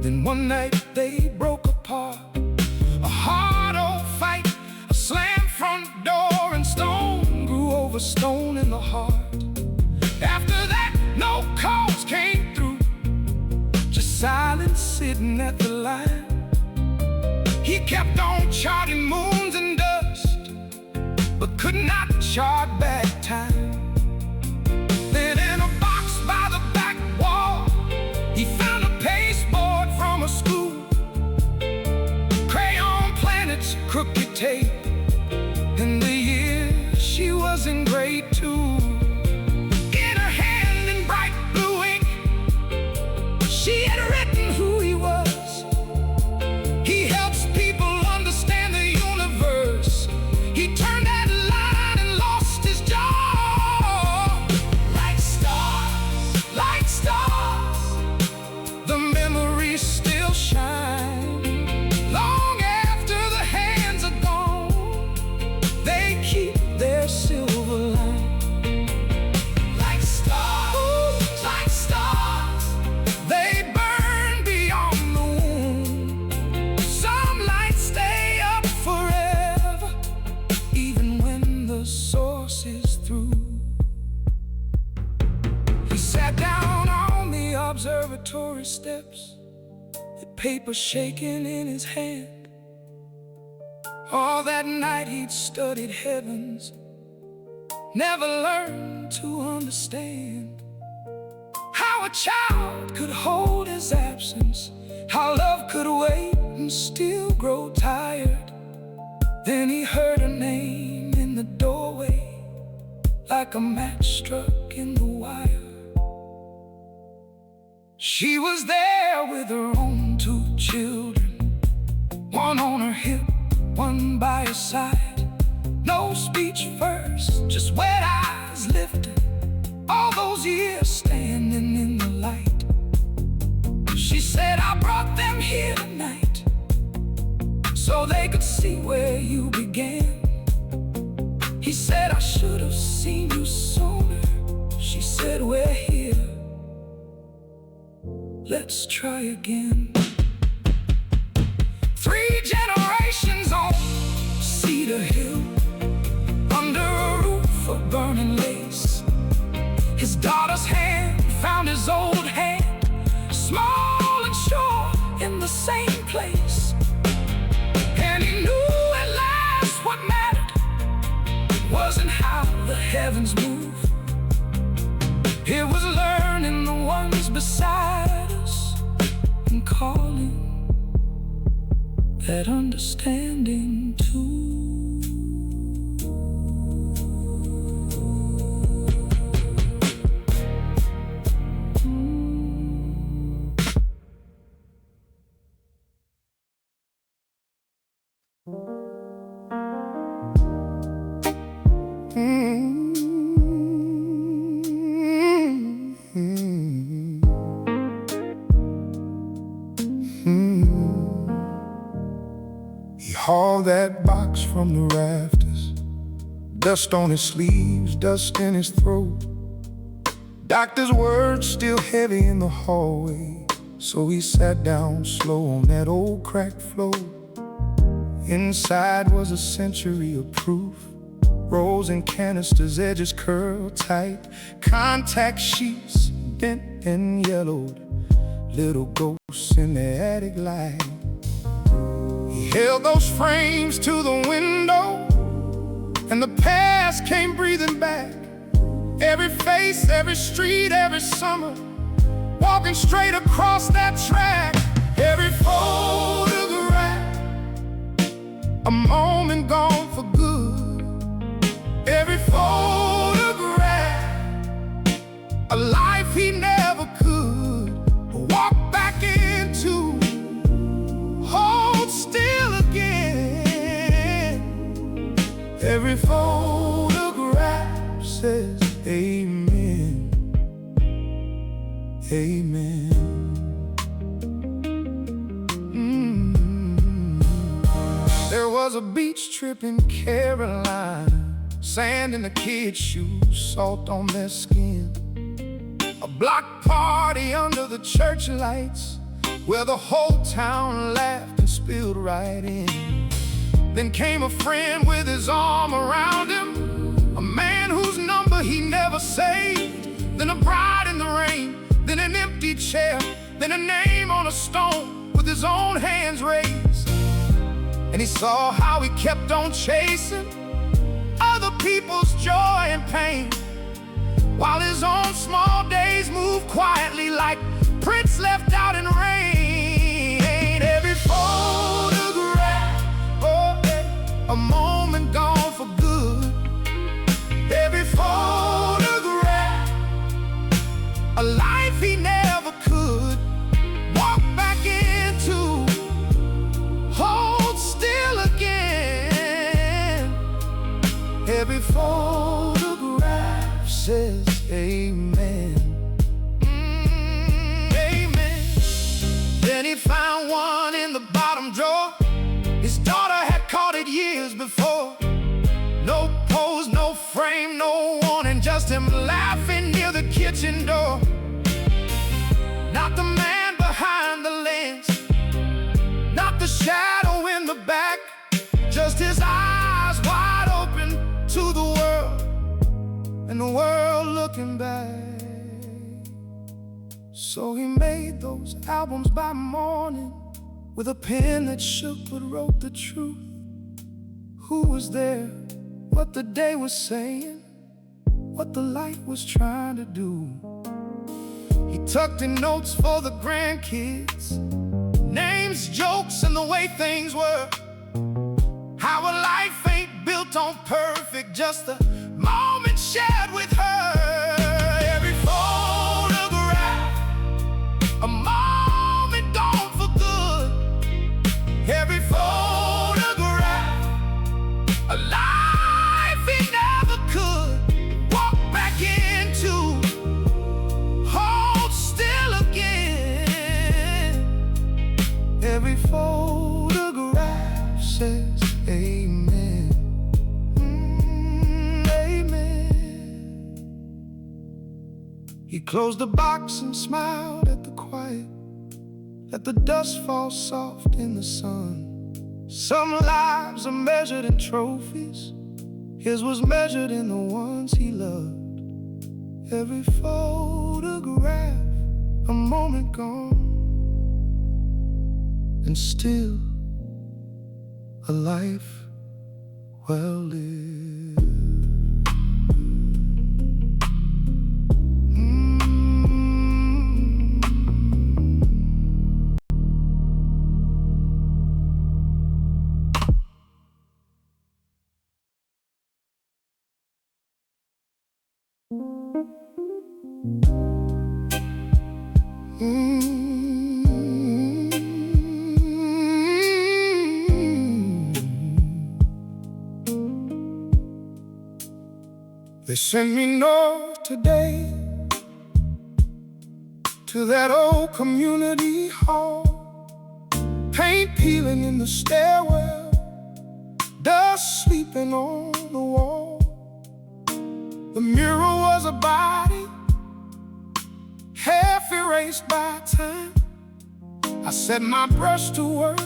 Then one night they broke apart. A hard old fight, a slammed front door, and stone grew over stone in the heart. After that, no calls came through, just silence sitting at the line. He kept on charting moons and dust, but could not chart back time. Then in a box by the back wall, he found a pasteboard from a school, crayon planets, crooked tape, and the year she was in grade 2. In her hand in bright blue ink, she had written who he was. He helps people understand the universe. He turned that line and lost his jaw. Like stars, the memories still shine. Long after the hands are gone, they keep their silver line. Like stars, they burn beyond the wound. Some lights stay up forever, even when the source is through. He sat down on the observatory steps, the paper shaking in his hand. All that night he'd studied heavens, never learned to understand how a child could hold his absence, how love could wait and still grow tired. Then he heard her name in the doorway, like a match struck in the wire. She was there with her own 2 children, one on her hip, one by her side. No speech first, just wet eyes lifted, all those years standing in the light. She said, I brought them here tonight so they could see where you began. He said, I should have seen you sooner. She said, we're here, let's try again. 3 generations on Cedar Hill, under a roof of burning lace. His daughter's hand found his old hand, small and sure in the same place. And he knew at last what mattered wasn't how the heavens move. It was learning the ones beside us and calling that understanding too. He hauled that box from the rafters, dust on his sleeves, dust in his throat. Doctor's words still heavy in the hallway, so he sat down slow on that old cracked floor. Inside was a century of proof. Rows and canisters, edges curled tight. Contact sheets bent and yellowed. Little ghosts in the attic light. He held those frames to the window, and the past came breathing back. Every face, every street, every summer, walking straight across that track. Every photograph, a moment gone for good. Every photograph, a life he never could walk back into. Hold still again. Every photograph says amen, amen. There was a beach trip in Carolina, sand in the kids' shoes, salt on their skin. A block party under the church lights, where the whole town laughed and spilled right in. Then came a friend with his arm around him, a man whose number he never saved. Then a bride in the rain, then an empty chair, then a name on a stone with his own hands raised. And he saw how he kept on chasing other people's joy and pain, while his own small days moved quietly like prints left out in rain. Every photograph, oh, a moment gone for good. Every photograph, a life he never could walk back into. Hold still again. Every photograph says amen, amen. Then he found one in the bottom drawer. His daughter had caught it years before. No pose, no frame, no warning, just him laughing near the kitchen door. Not the man behind the lens, not the shadow in the back, just his eyes wide open to the world, and the world looking back. So he made those albums by morning, with a pen that shook but wrote the truth. Who was there, what the day was saying, what the light was trying to do. He tucked in notes for the grandkids, names, jokes, and the way things were. How a life ain't built on perfect, just a moment shared with her. Every photograph, a moment gone for good. Every photograph, a life he never could walk back into. Hold still again. Every photograph says amen, amen. He closed the box and smiled at the quiet, let the dust fall soft in the sun. Some lives are measured in trophies, his was measured in the ones he loved. Every photograph, a moment gone, and still a life well lived. They sent me north today to that old community hall. Paint peeling in the stairwell, dust sleeping on the wall. The mural was a body, half erased by time. I set my brush to work,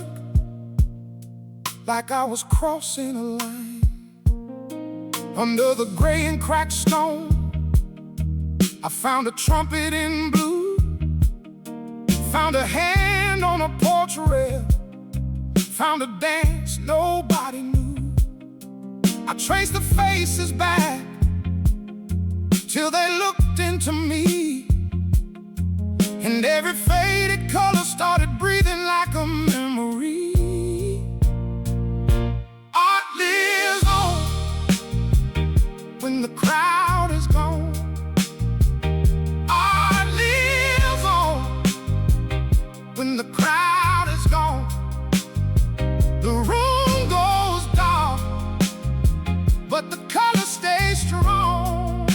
like I was crossing a line. Under the gray and cracked stone, I found a trumpet in blue, found a hand on a porch rail, found a dance nobody knew. I traced the faces back till they looked into me, and every faded color started breathing like a memory. Art lives on when the crowd is gone. Art lives on when the crowd is gone. The room goes dark, but the color stays strong.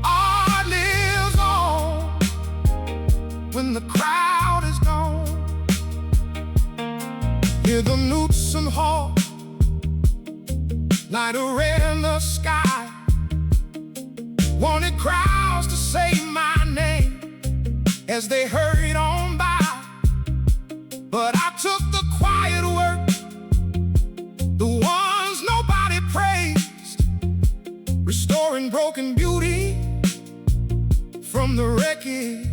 Art lives on when the crowd is gone. Hear the newts and hawks, light a red in the sky. Wanted crowds to say my name as they hurried on by, but I took the quiet work, the ones nobody praised, restoring broken beauty from the wreckage.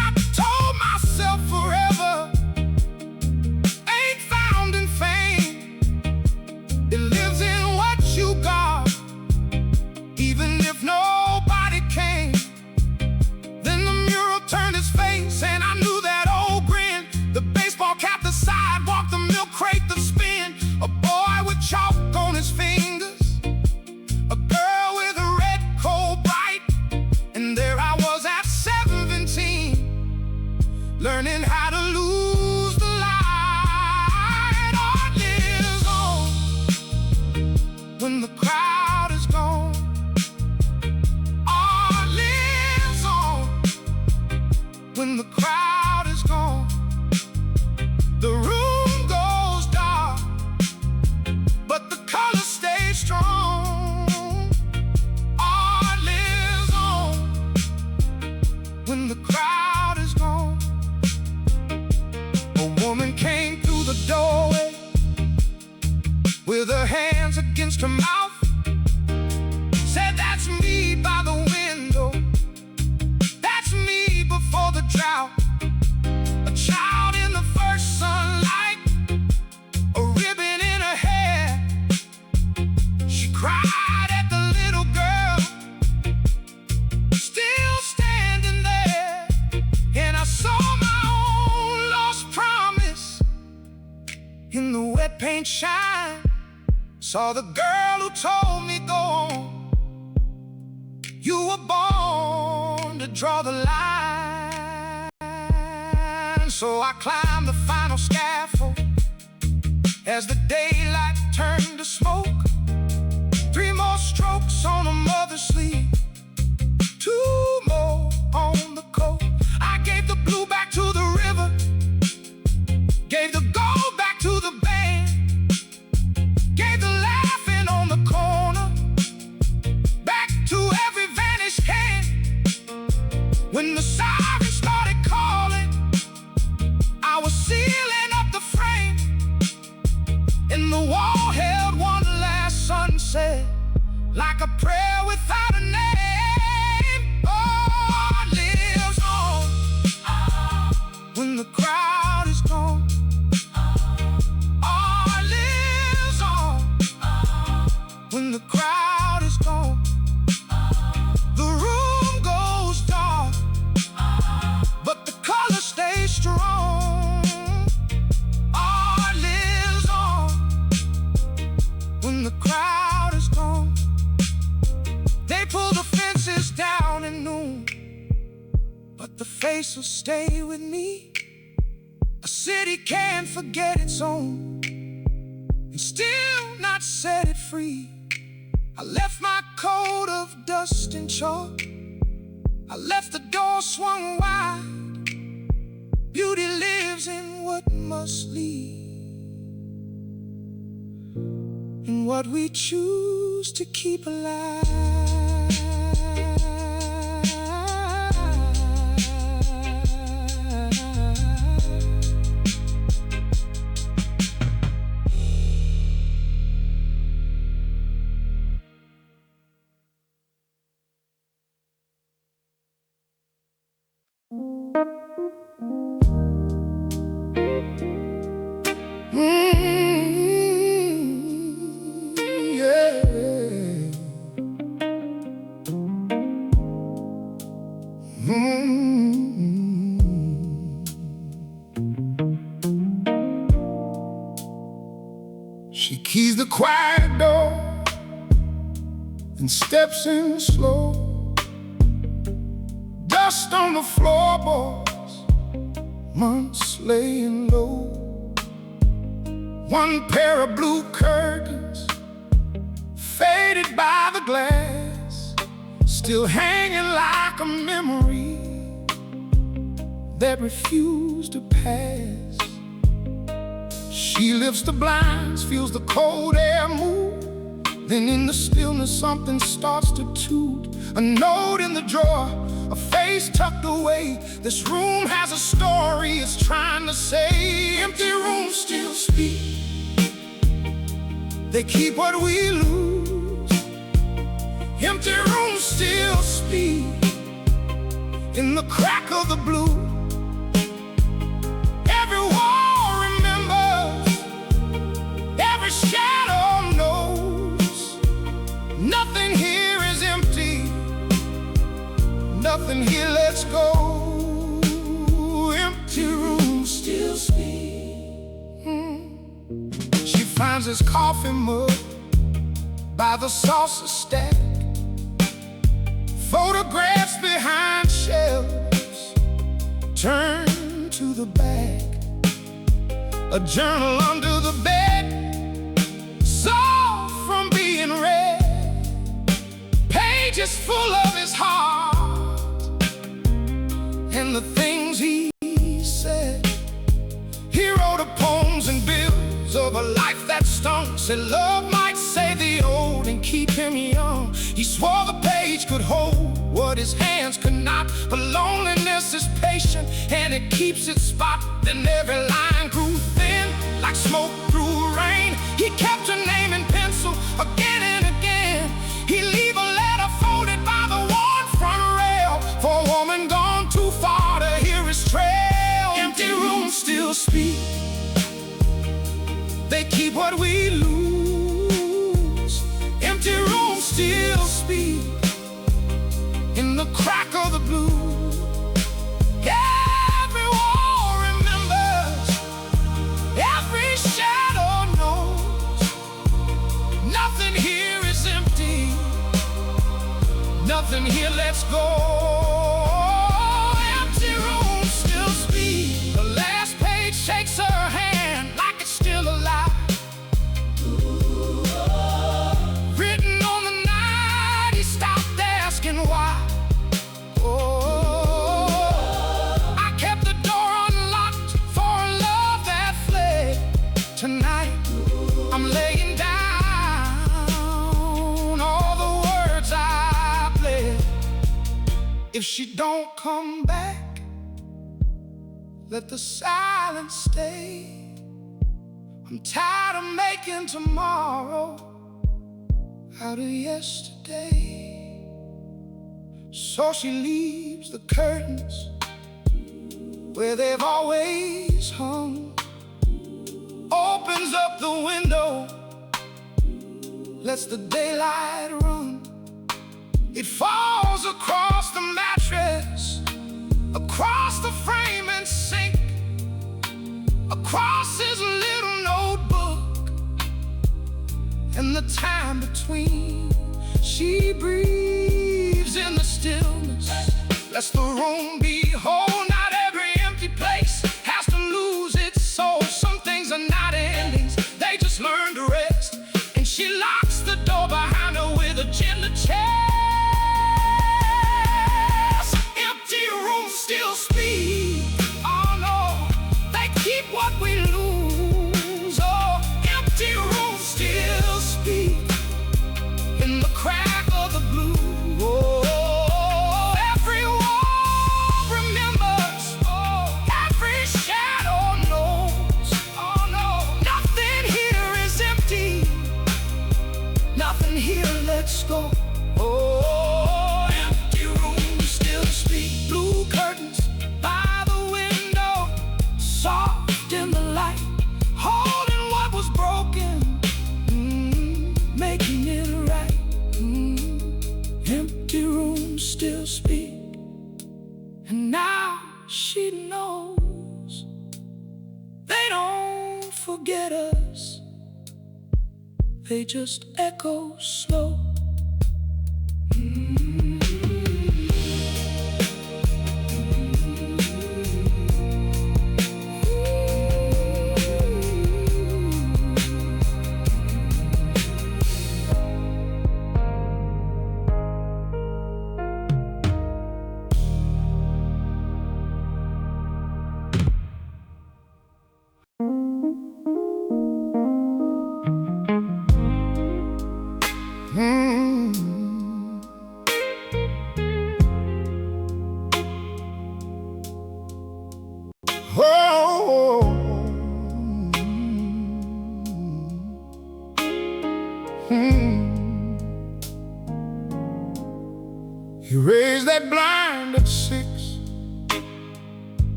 I told myself forever ain't found in fame. It lives in what you got, even if nobody came. Then the mural turned its face, and I knew that old grin. The baseball cap, the sidewalk, the milk crate, the spin. A boy with chalk on his fingers, a girl with a red coal bright, and there I was at 17, learning how to lose the light. Art lives on when the crowd is gone. Art lives on when the crowd is gone. The room goes dark, but the color stays strong. Art lives on when the crowd is gone. A woman came through the doorway with her hands against her mouth, said, "That's me by the window, that's me before the drought." A child in the first sunlight, a ribbon in her hair. She cried at the little girl still standing there, and I saw my own lost promise in the wet paint shine. Saw the girl who told me, "Go on, you were born to draw the line." So I climbed the final scaffold as the daylight turned to smoke. 3 more strokes on a mother's sleeve, 2 more on the coat. I gave the blue back to the river, gave the gold back to the band, gave the laughing on the corner back to every vanished hand. When the sirens started calling, I was sealing up the frame, and the wall held one last sunset, like a prayer without a name. Oh, it lives on when the crowd is gone. Oh, it lives on when the crowd is gone. The room goes dark, but the color stays strong. Oh, it lives on when the crowd is gone. They pull the fences down at noon, but the face will stay with me. A city can't forget its own and still not set it free. I left my coat of dust and chalk, I left the door swung wide. Beauty lives in what must leave, in what we choose to keep alive. Yeah. She keys the quiet door and steps in slow. Dust on the floorboards, months laying low. One pair of blue curtains, faded by the glass, still hanging like a memory that refused to pass. She lifts the blinds, feels the cold air move. Then in the stillness something starts to toot. A note in the drawer, a face tucked away. This room has a story it's trying to say. Empty rooms still speak, they keep what we lose. Empty rooms still speak in the crack of the blue. Every wall remembers, every shadow knows. Nothing here is empty, nothing here lets go. Empty rooms still speak. She finds his coffee mug by the saucer stack, photographs behind shelves turn to the back. A journal under the bed, soft from being read, pages full of his heart and the things he said. He wrote of poems and bills of a life that stung. Said love might say the old and keep him young. He swore the page could hold what his hands could not. But loneliness is patient and it keeps its spot. Then every line grew thin like smoke through rain. He kept her name in pencil again and again. He'd leave a letter folded by the worn front rail for a woman gone too far to hear his trail. Empty rooms still speak, they keep what we lose. Empty rooms still speak in the crack of the blue. Every wall remembers, every shadow knows. Nothing here is empty, nothing here lets go. Empty rooms still speak. The last page shakes her hand like it's still alive. Written on the night he stopped asking why. I kept the door unlocked for a love that fled. Tonight I'm laying down all the words I pled. If she don't come back, let the silence stay. I'm tired of making tomorrow out of yesterday. So she leaves the curtains where they've always hung, opens up the window, lets the daylight run. It falls across the mattress, across the frame and sink, across his little notebook, and the time between. She breathes in the stillness, lets the room be whole. Not every empty place has to lose its soul. Some things are not endings, they just learn to rest. And she locks the door behind her with a gentle chest. Empty rooms still speak. Oh no, they keep what we lose. Oh, empty rooms still speak in the crack of the blue. Oh, every wall empty rooms still speak, and now she knows they don't forget us, they just echo slow. He raised that blind at 6,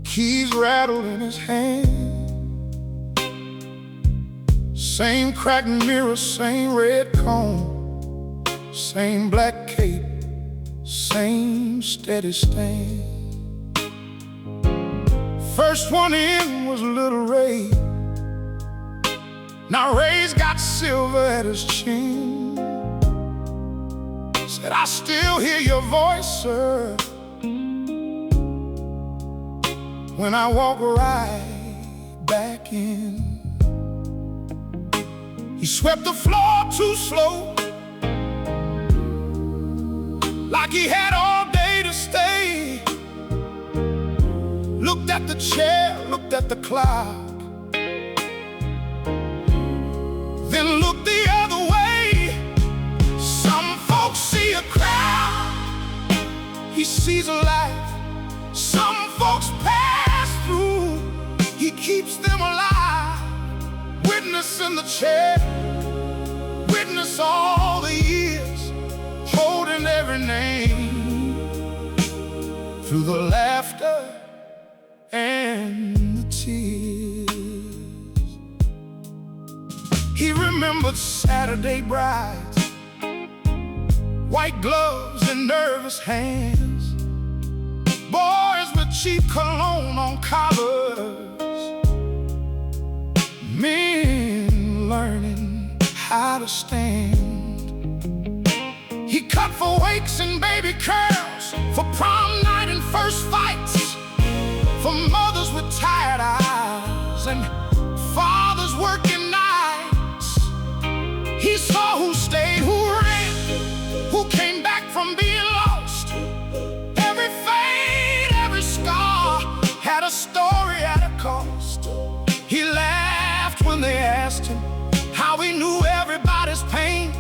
keys rattled in his hand. Same cracked mirror, same red cone, same black cape, same steady stand. First one in was little Ray. Now Ray's got silver at his chin. Said, I still hear your voice, sir, when I walk right back in. He swept the floor too slow, like he had all day to stay. Looked at the chair, looked at the clock, then looked the other way. Some folks see a crowd, he sees a life. Some folks pass through, he keeps them alive. Witness in the chair, witness all the years, holding every name, through the laughter and the tears. He remembered Saturday brides, white gloves and nervous hands, boys with cheap cologne on collars, men learning how to stand. He cut for wakes and baby curls, for prom night and first fights, for mothers with tired eyes and fathers working nights. He saw who stayed, who ran, who came back from being lost. Every fade, every scar had a story at a cost. He laughed when they asked him how he knew everybody's pain.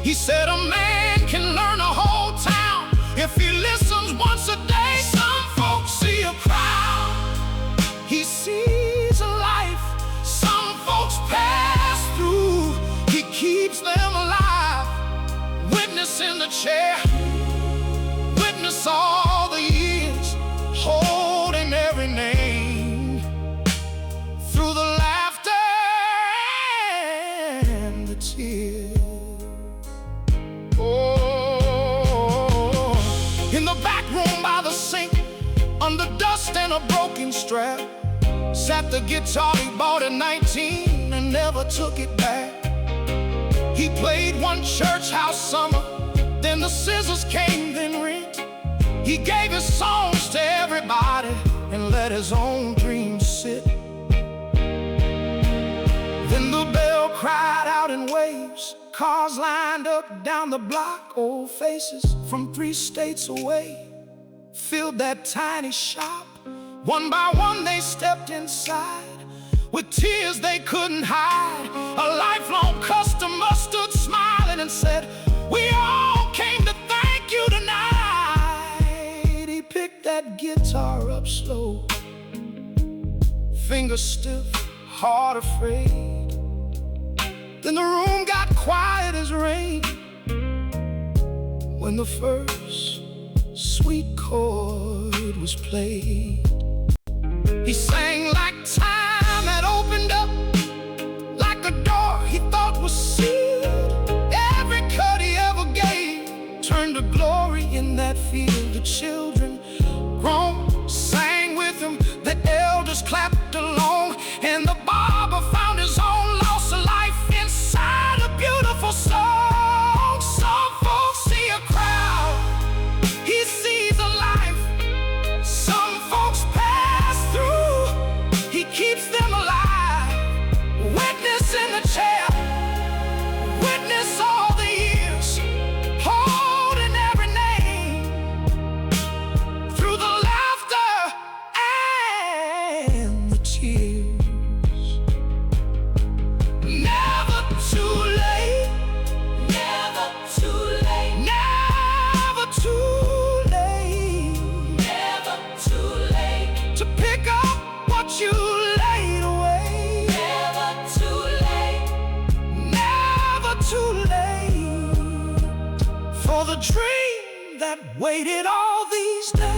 He said a man can learn a whole town if he listens once a day. Some folks see a crowd, he sees a life. Some folks pass through, he keeps them alive. Witness in the chair, witness all the years, holding every name, through the laughter and the tears. Oh, in the back room by the sink, under dust and a broken strap, sat the guitar he bought at 19 and never took it back. He played one church house summer, then the scissors came, then rent. He gave his songs to everybody and let his own dreams sit. Then the bell cried out in waves, cars lined up down the block, old faces from 3 states away filled that tiny shop. One by one they stepped inside, with tears they couldn't hide. A lifelong customer stood smiling and said, we all came to thank you tonight. He picked that guitar up slow, fingers stiff, heart afraid. Then the room got quiet as rain when the first sweet chord was played. He sang like time had opened up, like a door he thought was sealed. Every cut he ever gave return to glory in that field. The children groaned, sang with him, the elders clapped along, and the barber found his own lost life inside a beautiful song. Some folks see a crowd, he sees a life. Some folks pass through, he keeps them alive. Witness in the chair, witness all the years, holding every name through the laughter and the tears. Never too late, never too late, never too late, never too late to pick up what you laid away. Never too late, never too late for the dream that waited all these days.